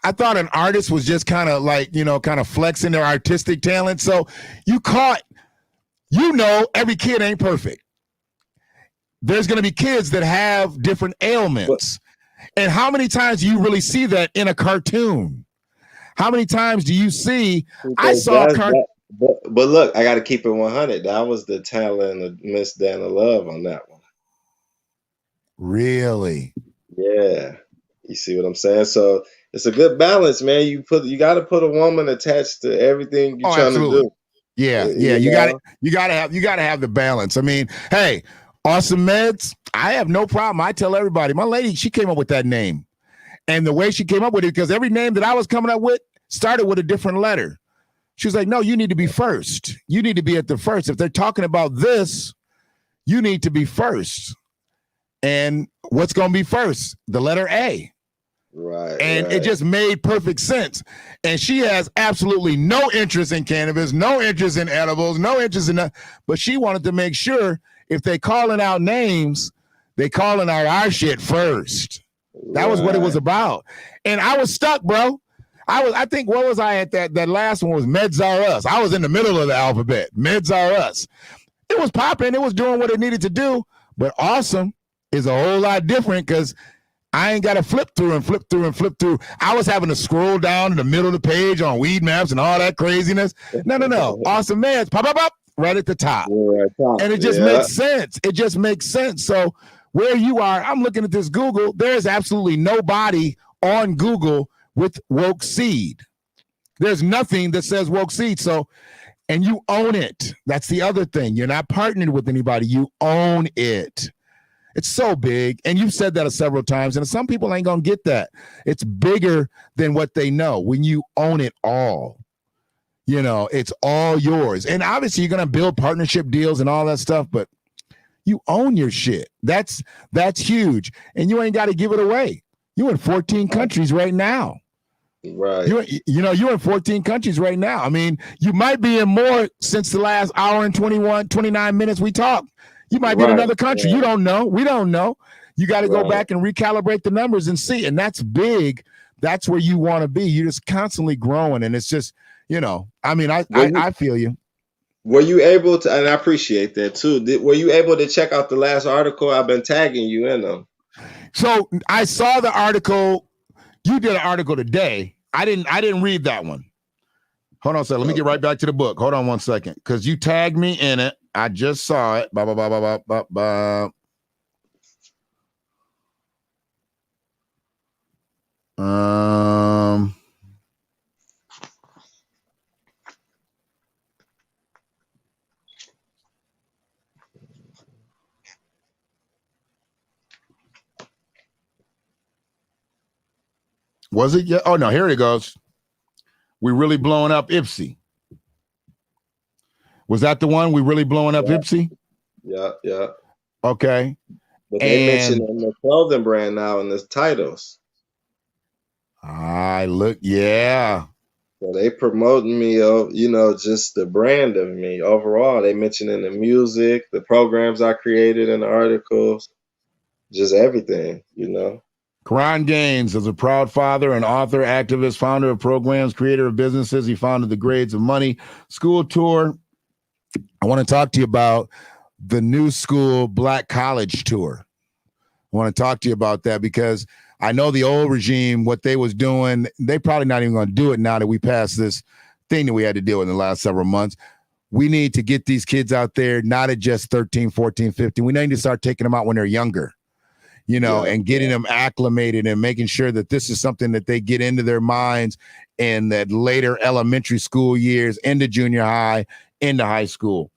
I thought an artist was just kind of like, you know, kind of flexing their artistic talent. So every kid ain't perfect. There's going to be kids that have different ailments. And how many times do you really see that in a cartoon? How many times do you see, but look, I got to keep it 100. That was the talent of Miss Dana Love on that one. Really? Yeah. You see what I'm saying? So it's a good balance, man. You got to put a woman attached to everything you're trying to do. Yeah. You got to have the balance. I mean, hey, Awesome Meds, I have no problem. I tell everybody, my lady, she came up with that name. And the way she came up with it, because every name that I was coming up with started with a different letter. She was like, no, you need to be first. You need to be at the first. If they're talking about this, you need to be first. And what's going to be first? The letter A. Right. And it just made perfect sense. And she has absolutely no interest in cannabis, no interest in edibles, no interest in that. But she wanted to make sure if they calling out names, they calling out our shit first. That was what it was about. And I was stuck, bro. I think, what was I at that last one was Meds Are Us. I was in the middle of the alphabet. Meds Are Us. It was popping. It was doing what it needed to do. But Awesome is a whole lot different because I ain't got to flip through. I was having to scroll down in the middle of the page on Weed Maps and all that craziness. No. Awesome Meds, pop, right at the top. And it just makes sense. It just makes sense. So where you are, I'm looking at this Google. There's absolutely nobody on Google with woke seed. There's nothing that says woke seed. So, and you own it. That's the other thing. You're not partnered with anybody. You own it. It's so big. And you've said that several times. And some people ain't going to get that. It's bigger than what they know when you own it all. You know, it's all yours. And obviously, you're going to build partnership deals and all that stuff, but you own your shit. That's huge. And you ain't got to give it away. You're in 14 countries right now. Right. You're in 14 countries right now. I mean, you might be in more since the last hour and 29 minutes we talked. You might be in another country. You don't know. We don't know. You got to go back and recalibrate the numbers and see. And that's big. That's where you want to be. You're just constantly growing. And it's just, you know, I mean, I feel you. Were you able to, and I appreciate that too. Were you able to check out the last article? I've been tagging you in them. So I saw the article. You did an article today. I didn't read that one. Hold on a second. Let me get right back to the book. Hold on one second. Because you tagged me in it. I just saw it. Ba, ba, ba, ba, ba, ba, ba. Was it yet? Oh no, here it goes. We really blowing up Ipsy. Was that the one? We really blowing up Ipsy? Yeah, yeah. Okay. But they mentioned in the clothing brand now in the titles. I look, yeah. So they promoting me, just the brand of me overall. They mentioning the music, the programs I created in the articles, just everything, Karan Gaines is a proud father and author, activist, founder of programs, creator of businesses. He founded the Grades of Money School Tour. I want to talk to you about the New School Black College Tour. I want to talk to you about that because I know the old regime, what they was doing, they probably not even going to do it now that we passed this thing that we had to deal with in the last several months. We need to get these kids out there, not at just 13, 14, 15. We need to start taking them out when they're younger, and getting them acclimated and making sure that this is something that they get into their minds in that later elementary school years, into junior high, into high school.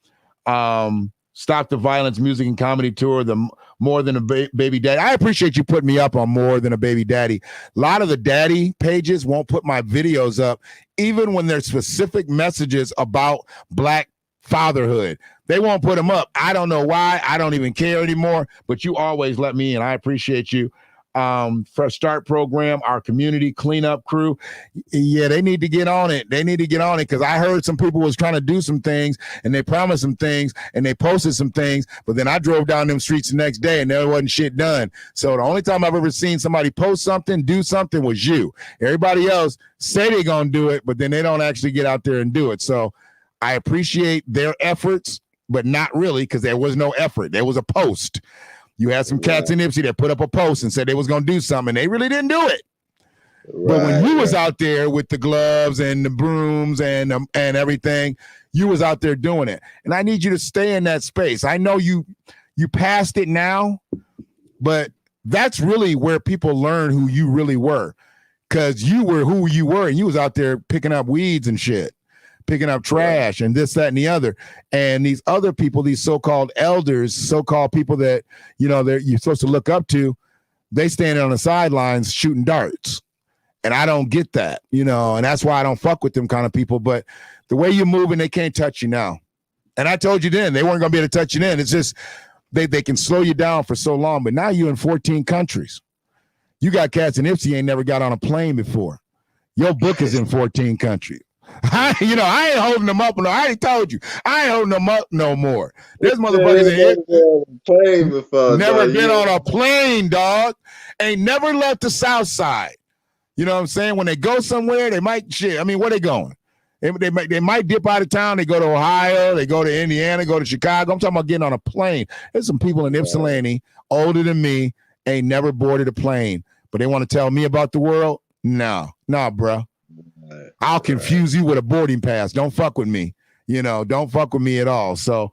Stop the Violence Music and Comedy Tour, the More Than a Baby Daddy. I appreciate you putting me up on More Than a Baby Daddy. A lot of the daddy pages won't put my videos up, even when there's specific messages about Black fatherhood. They won't put them up. I don't know why. I don't even care anymore, but you always let me in. I appreciate you. For Start program, our community cleanup crew. Yeah, they need to get on it. They need to get on it because I heard some people was trying to do some things and they promised some things and they posted some things, but then I drove down them streets the next day and there wasn't shit done. So the only time I've ever seen somebody post something, do something was you. Everybody else say they're going to do it, but then they don't actually get out there and do it. So I appreciate their efforts, but not really because there was no effort. There was a post. You had some cats in Ipsy that put up a post and said they was going to do something, and they really didn't do it. But when you was out there with the gloves and the brooms and everything, you was out there doing it. And I need you to stay in that space. I know you passed it now, but that's really where people learn who you really were, because you were who you were, and you was out there picking up weeds and shit, picking up trash and this, that, and the other. And these other people, these so-called elders, so-called people that, you're supposed to look up to, they stand on the sidelines shooting darts. And I don't get that, and that's why I don't fuck with them kind of people. But the way you're moving, they can't touch you now. And I told you then, they weren't going to be able to touch you then. It's just they can slow you down for so long. But now you're in 14 countries. You got cats in Ipsy ain't never got on a plane before. Your book is in 14 countries. I ain't holding them up. No, I already told you. I ain't holding them up no more. There's motherfuckers that never been on a plane, dog. Ain't never left the South Side. You know what I'm saying? When they go somewhere, they might shit. I mean, where they going? They might dip out of town. They go to Ohio. They go to Indiana. Go to Chicago. I'm talking about getting on a plane. There's some people in Ypsilanti older than me ain't never boarded a plane, but they want to tell me about the world. No, bro. I'll confuse you with a boarding pass. Don't fuck with me. Don't fuck with me at all. So,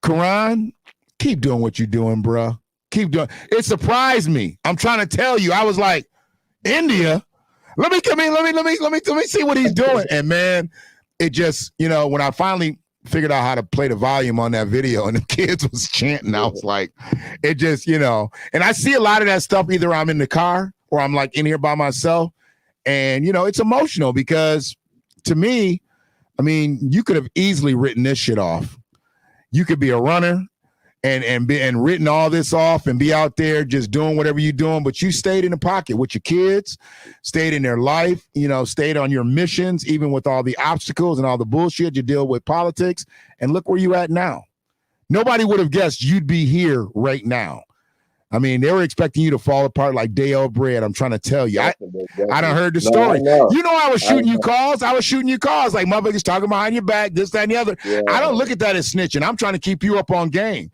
Karan, keep doing what you're doing, bro. Keep doing. It surprised me. I'm trying to tell you. I was like, India. Let me see what he's doing. And man, it just, when I finally figured out how to play the volume on that video and the kids was chanting, I was like, it just, and I see a lot of that stuff. Either I'm in the car or I'm like in here by myself. And, it's emotional because to me, I mean, you could have easily written this shit off. You could be a runner and written all this off and be out there just doing whatever you're doing, but you stayed in the pocket with your kids, stayed in their life, stayed on your missions, even with all the obstacles and all the bullshit you deal with politics. And look where you at now. Nobody would have guessed you'd be here right now. I mean, they were expecting you to fall apart like day old bread. I'm trying to tell you. I done heard the story. I was shooting you calls. I was shooting you calls like motherfuckers talking behind your back, this, that, and the other. Yeah. I don't look at that as snitching. I'm trying to keep you up on game.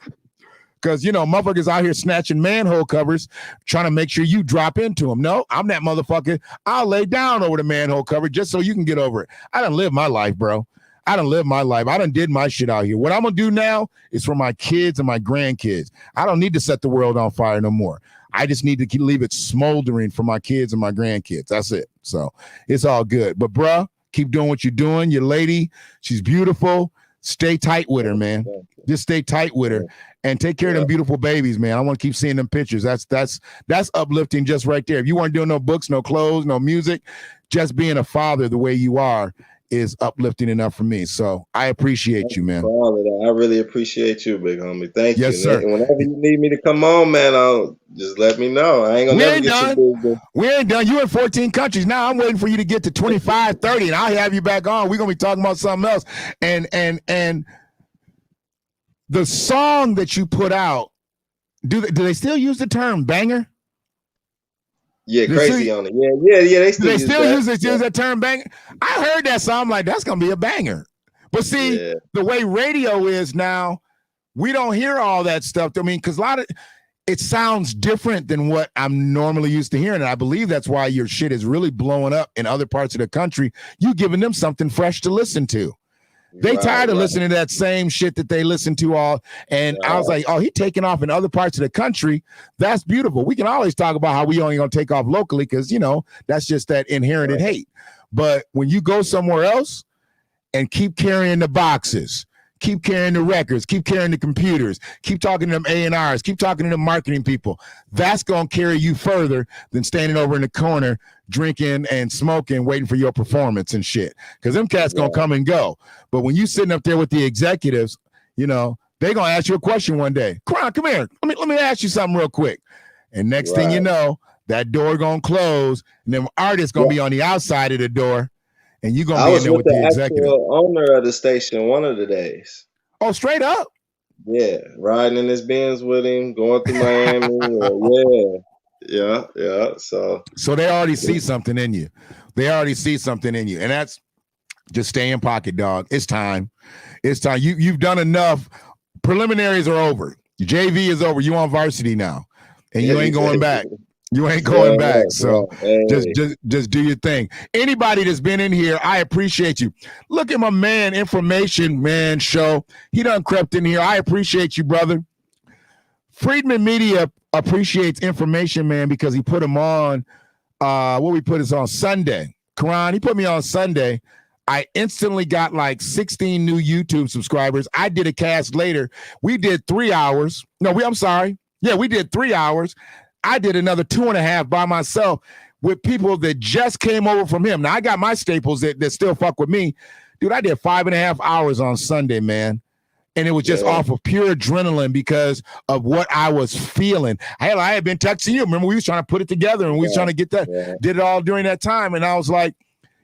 Because, motherfuckers out here snatching manhole covers, trying to make sure you drop into them. No, I'm that motherfucker. I'll lay down over the manhole cover just so you can get over it. I done lived my life, bro. I done lived my life. I done did my shit out here. What I'm gonna do now is for my kids and my grandkids. I don't need to set the world on fire no more. I just need to leave it smoldering for my kids and my grandkids. That's it. So it's all good. But bruh, keep doing what you're doing. Your lady, she's beautiful. Stay tight with her, man. Just stay tight with her and take care of them beautiful babies, man. I want to keep seeing them pictures. That's uplifting just right there. If you weren't doing no books, no clothes, no music, just being a father the way you are is uplifting enough for me. So I appreciate you, man. For all of that. I really appreciate you, big homie. Thank you. Yes, sir. And whenever you need me to come on, man, I'll just let me know. I ain't gonna never get you big. We ain't done. You in 14 countries. Now I'm waiting for you to get to 25, 30, and I'll have you back on. We're gonna be talking about something else. And the song that you put out, do they still use the term banger? Yeah, crazy on it. Yeah. They still use that term banger. I heard that song. I'm like, that's gonna be a banger. But see, the way radio is now, we don't hear all that stuff. I mean, because it sounds different than what I'm normally used to hearing. And I believe that's why your shit is really blowing up in other parts of the country. You giving them something fresh to listen to. They tired of listening to that same shit that they listen to all. And I was like, oh, he taking off in other parts of the country. That's beautiful. We can always talk about how we only gonna take off locally because, that's just that inherited hate. But when you go somewhere else and keep carrying the boxes, keep carrying the records, keep carrying the computers, keep talking to them A&Rs, keep talking to them marketing people, that's going to carry you further than standing over in the corner drinking and smoking, waiting for your performance and shit. Because them cats going to come and go. But when you sitting up there with the executives, they going to ask you a question one day. Come here. Let me ask you something real quick. And next thing you know, that door going to close, and them artists going to be on the outside of the door. And you're going to be in there with the executive. Owner of the station one of the days. Oh, straight up? Yeah, riding in his Benz with him, going through Miami. Yeah. So they already see something in you. And that's just stay in pocket, dog. It's time. You've done enough. Preliminaries are over. Your JV is over. You on varsity now. And you ain't going back. You ain't going back. So just do your thing. Anybody that's been in here, I appreciate you. Look at my man, Information Man Show. He done crept in here. I appreciate you, brother. Friedman Media appreciates Information Man because he put him on, we put this on Sunday. Karan, he put me on Sunday. I instantly got like 16 new YouTube subscribers. I did a cast later. We did 3 hours. I'm sorry. Yeah, we did 3 hours. I did another 2.5 by myself with people that just came over from him. Now, I got my staples that still fuck with me. Dude, I did 5.5 hours on Sunday, man. And it was just off of pure adrenaline because of what I was feeling. I had been texting you. Remember, we was trying to put it together and we was trying to get that, did it all during that time. And I was like,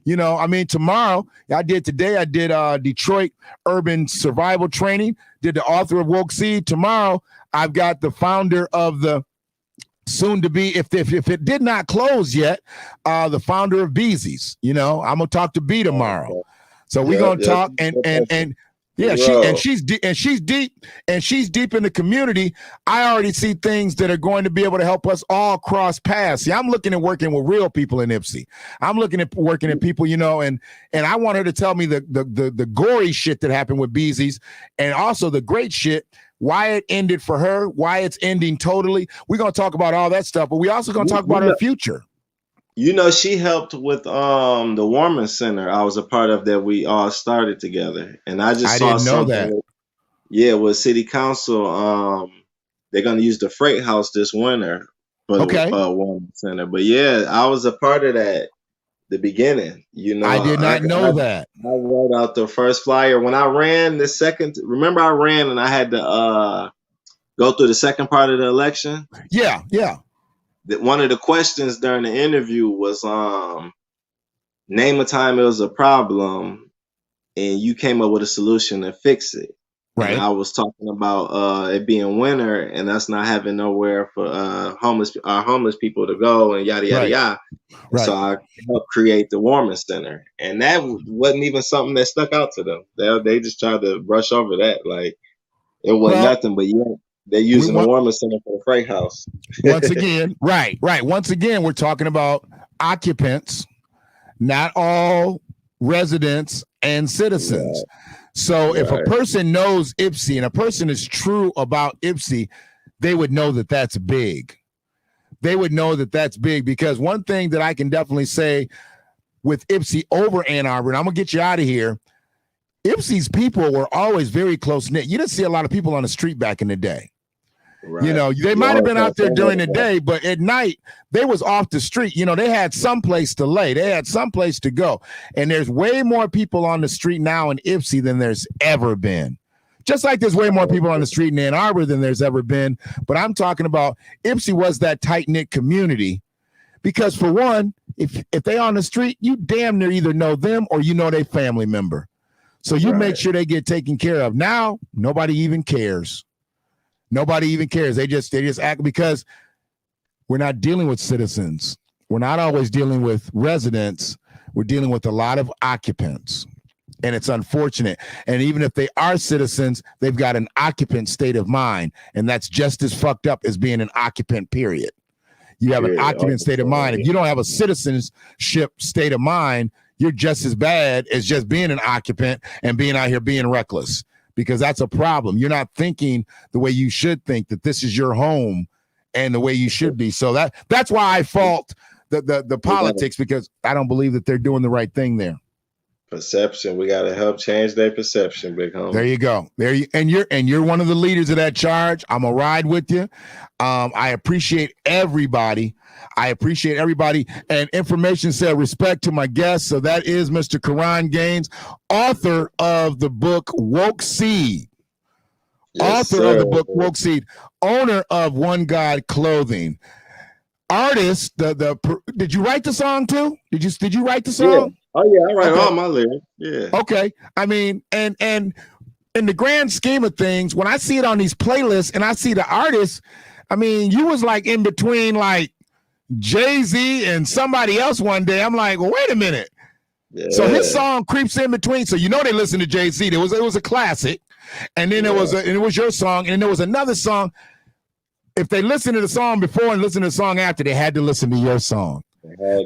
tomorrow, I did Detroit Urban Survival Training, did the author of Woke Seed. Tomorrow, I've got the founder of the soon to be, if it did not close yet, the founder of Beezy's. I'm gonna talk to B tomorrow, so we're gonna talk and she's deep in the community. I already see things that are going to be able to help us all cross paths. See, I'm looking at working with real people in Ipsy. I'm looking at working at people, and I want her to tell me the gory shit that happened with Beezy's, and also the great shit. Why it ended for her, why it's ending totally. We're going to talk about all that stuff, but we also going to talk about her future. She helped with the Warming Center I was a part of that we all started together. And I didn't know that. With City Council, they're going to use the Freight House this winter for the Warming Center. But I was a part of that. The beginning, I did not know that. I wrote out the first flyer when I ran the second. Remember, I ran and I had to go through the second part of the election. Yeah. One of the questions during the interview was name a time it was a problem and you came up with a solution to fix it. Right. And I was talking about it being winter and us not having nowhere for homeless people to go and yada yada yada. Right. So I helped create the Warming Center, and that wasn't even something that stuck out to them. They just tried to brush over that like it wasn't nothing. But they're using the Warming Center for the Freight House. Once again, right. Once again, we're talking about occupants. Not all residents, and citizens. So if a person knows Ipsy and a person is true about Ipsy, they would know that that's big. They would know that that's big, because one thing that I can definitely say with Ipsy over Ann Arbor, and I'm going to get you out of here, Ipsy's people were always very close-knit. You didn't see a lot of people on the street back in the day. Right. You know, they might have been out there during the day, but at night, they was off the street. You know, they had some place to lay. They had some place to go. And there's way more people on the street now in Ipsy than there's ever been. Just like there's way more people on the street in Ann Arbor than there's ever been. But I'm talking about Ipsy was that tight-knit community, because for one, if they on the street, you damn near either know them or you know their family member. So you make sure they get taken care of. Now, nobody even cares. Nobody even cares. They just act, because we're not dealing with citizens. We're not always dealing with residents. We're dealing with a lot of occupants. And it's unfortunate. And even if they are citizens, they've got an occupant state of mind. And that's just as fucked up as being an occupant, period. You have an occupant state of mind. If you don't have a citizenship state of mind, you're just as bad as just being an occupant and being out here being reckless, because that's a problem. You're not thinking the way you should think, that this is your home and the way you should be. So that's why I fault the politics, because I don't believe that they're doing the right thing there. Perception. We got to help change their perception, big homie. There you go. And you're one of the leaders of that charge. I'm gonna ride with you. I appreciate everybody. And information said respect to my guest. So that is Mr. Karan Gaines, author of the book Woke Seed. Of the book Woke Seed, owner of One God Clothing. Artist, did you write the song too? Did you write the song? Yeah. Oh yeah, I write all my lyrics. Yeah. Okay. I mean, and in the grand scheme of things, when I see it on these playlists and I see the artists, I mean, you was like in between like Jay-Z and somebody else one day. I'm like, well, wait a minute. Yeah. So his song creeps in between. So you know they listen to Jay-Z. It was a classic, and then it was your song, and then there was another song. If they listen to the song before and listen to the song after, they had to listen to your song.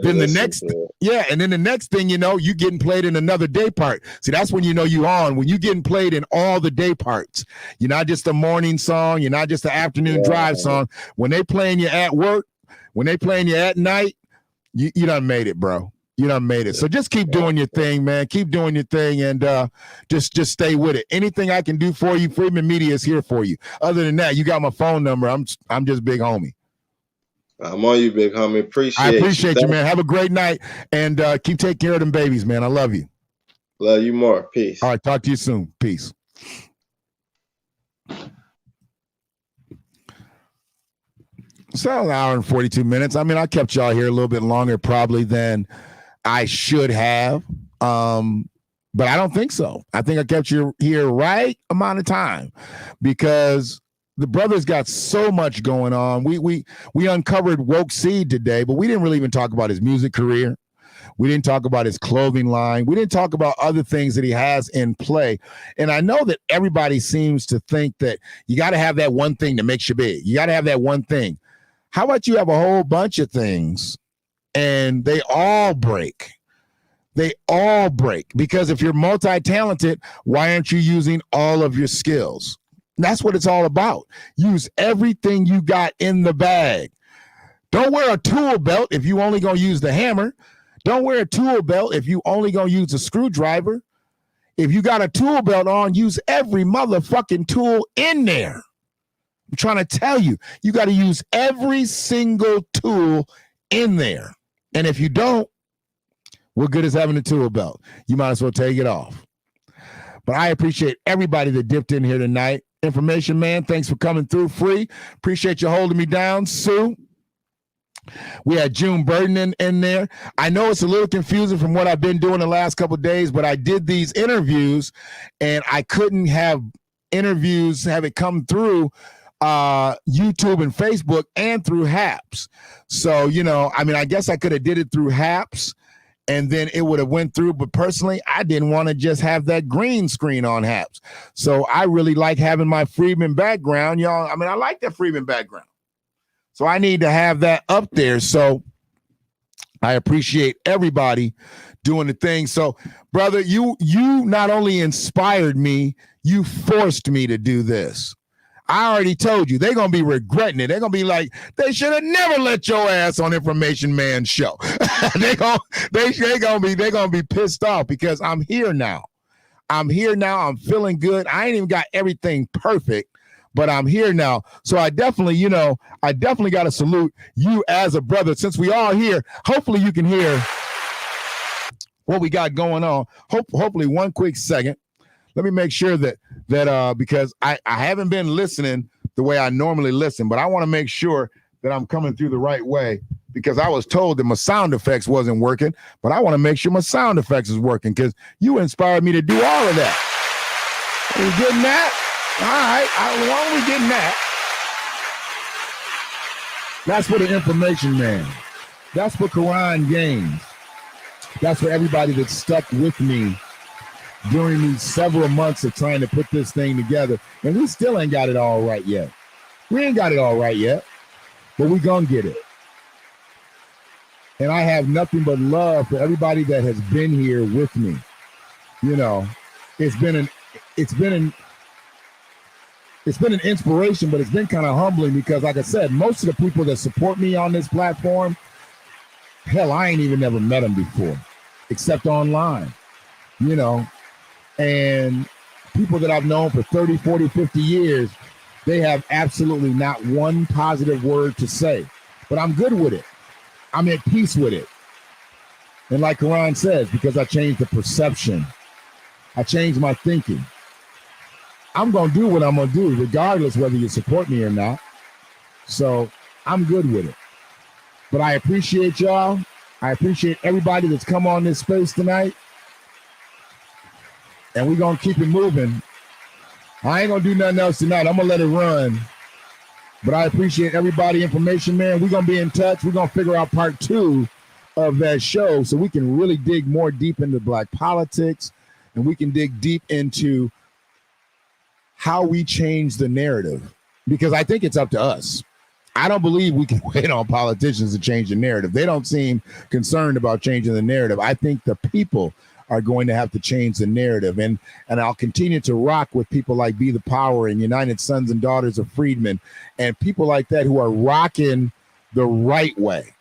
Then the next thing you know, you getting played in another day part. See, that's when you know you on, when you getting played in all the day parts. You're not just a morning song, you're not just an afternoon drive song. When they playing you at work, when they playing you at night, you done made it, bro. You done made it. So just keep doing your thing, man. Keep doing your thing, and just stay with it. Anything I can do for you, Freedman Media is here for you. Other than that, you got my phone number. I'm just big homie. I'm on you, big homie. I appreciate you, man. Have a great night, and keep taking care of them babies, man. I love you. Love you more. Peace. All right, talk to you soon. Peace. So an hour and 42 minutes. I mean, I kept y'all here a little bit longer probably than I should have, but I don't think so. I think I kept you here right amount of time, because the brother's got so much going on. We uncovered Woke Seed today, but we didn't really even talk about his music career. We didn't talk about his clothing line. We didn't talk about other things that he has in play. And I know that everybody seems to think that you got to have that one thing that makes you big. You got to have that one thing. How about you have a whole bunch of things and they all break? They all break, because if you're multi-talented, why aren't you using all of your skills? That's what it's all about. Use everything you got in the bag. Don't wear a tool belt if you only gonna use the hammer. Don't wear a tool belt if you only gonna use a screwdriver. If you got a tool belt on, use every motherfucking tool in there. I'm trying to tell you, you got to use every single tool in there. And if you don't, what good is having a tool belt? You might as well take it off. But I appreciate everybody that dipped in here tonight. Information Man, thanks for coming through. Free. Appreciate you holding me down. Sue. We had June Burden in there. I know it's a little confusing from what I've been doing the last couple of days, but I did these interviews and I couldn't have interviews, have it come through YouTube and Facebook and through Haps. So, I guess I could have did it through Haps and then it would have went through. But personally, I didn't want to just have that green screen on Haps. So I really like having my Freedman background, y'all. I like that Freedman background. So I need to have that up there. So I appreciate everybody doing the thing. So, brother, you not only inspired me, you forced me to do this. I already told you they're gonna be regretting it. They're gonna be like, they should have never let your ass on Information Man show. they're gonna be pissed off because I'm here now. I'm here now. I'm feeling good. I ain't even got everything perfect, but I'm here now. So I definitely got to salute you as a brother. Since we all here, hopefully you can hear what we got going on. Hopefully, one quick second. Let me make sure that because I haven't been listening the way I normally listen, but I want to make sure that I'm coming through the right way because I was told that my sound effects wasn't working, but I want to make sure my sound effects is working because you inspired me to do all of that. Are we getting that? All right. As long as we're getting that. That's for the Information Man. That's for Quran Games. That's for everybody that stuck with me during these several months of trying to put this thing together. And we still ain't got it all right yet. We ain't got it all right yet, but we gonna get it. And I have nothing but love for everybody that has been here with me. You know, it's been an inspiration, but it's been kind of humbling because, like I said, most of the people that support me on this platform, hell, I ain't even never met them before, except online, you know. And people that I've known for 30, 40, 50 years, they have absolutely not one positive word to say. But I'm good with it. I'm at peace with it. And like Quran says, because I changed the perception, I changed my thinking. I'm going to do what I'm going to do, regardless whether you support me or not. So I'm good with it. But I appreciate y'all. I appreciate everybody that's come on this space tonight. And we're going to keep it moving. I ain't going to do nothing else tonight. I'm going to let it run. But I appreciate everybody. Information Man, we're going to be in touch. We're going to figure out part 2 of that show so we can really dig more deep into Black politics and we can dig deep into how we change the narrative. Because I think it's up to us. I don't believe we can wait on politicians to change the narrative. They don't seem concerned about changing the narrative. I think the people are going to have to change the narrative. And I'll continue to rock with people like Be the Power and United Sons and Daughters of Freedmen and people like that who are rocking the right way.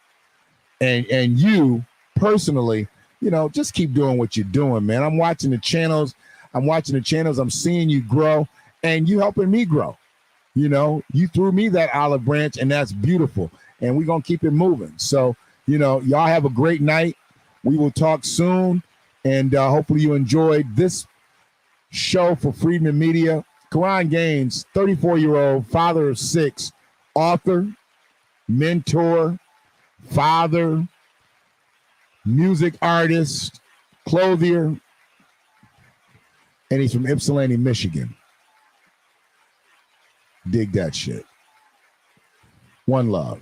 And you personally, you know, just keep doing what you're doing, man. I'm watching the channels. I'm seeing you grow and you helping me grow. You know, you threw me that olive branch and that's beautiful. And we're going to keep it moving. So, you know, y'all have a great night. We will talk soon. And hopefully you enjoyed this show for Freedman Media. Quran Gaines, 34-year-old, father of 6, author, mentor, father, music artist, clothier, and he's from Ypsilanti, Michigan. Dig that shit. One love.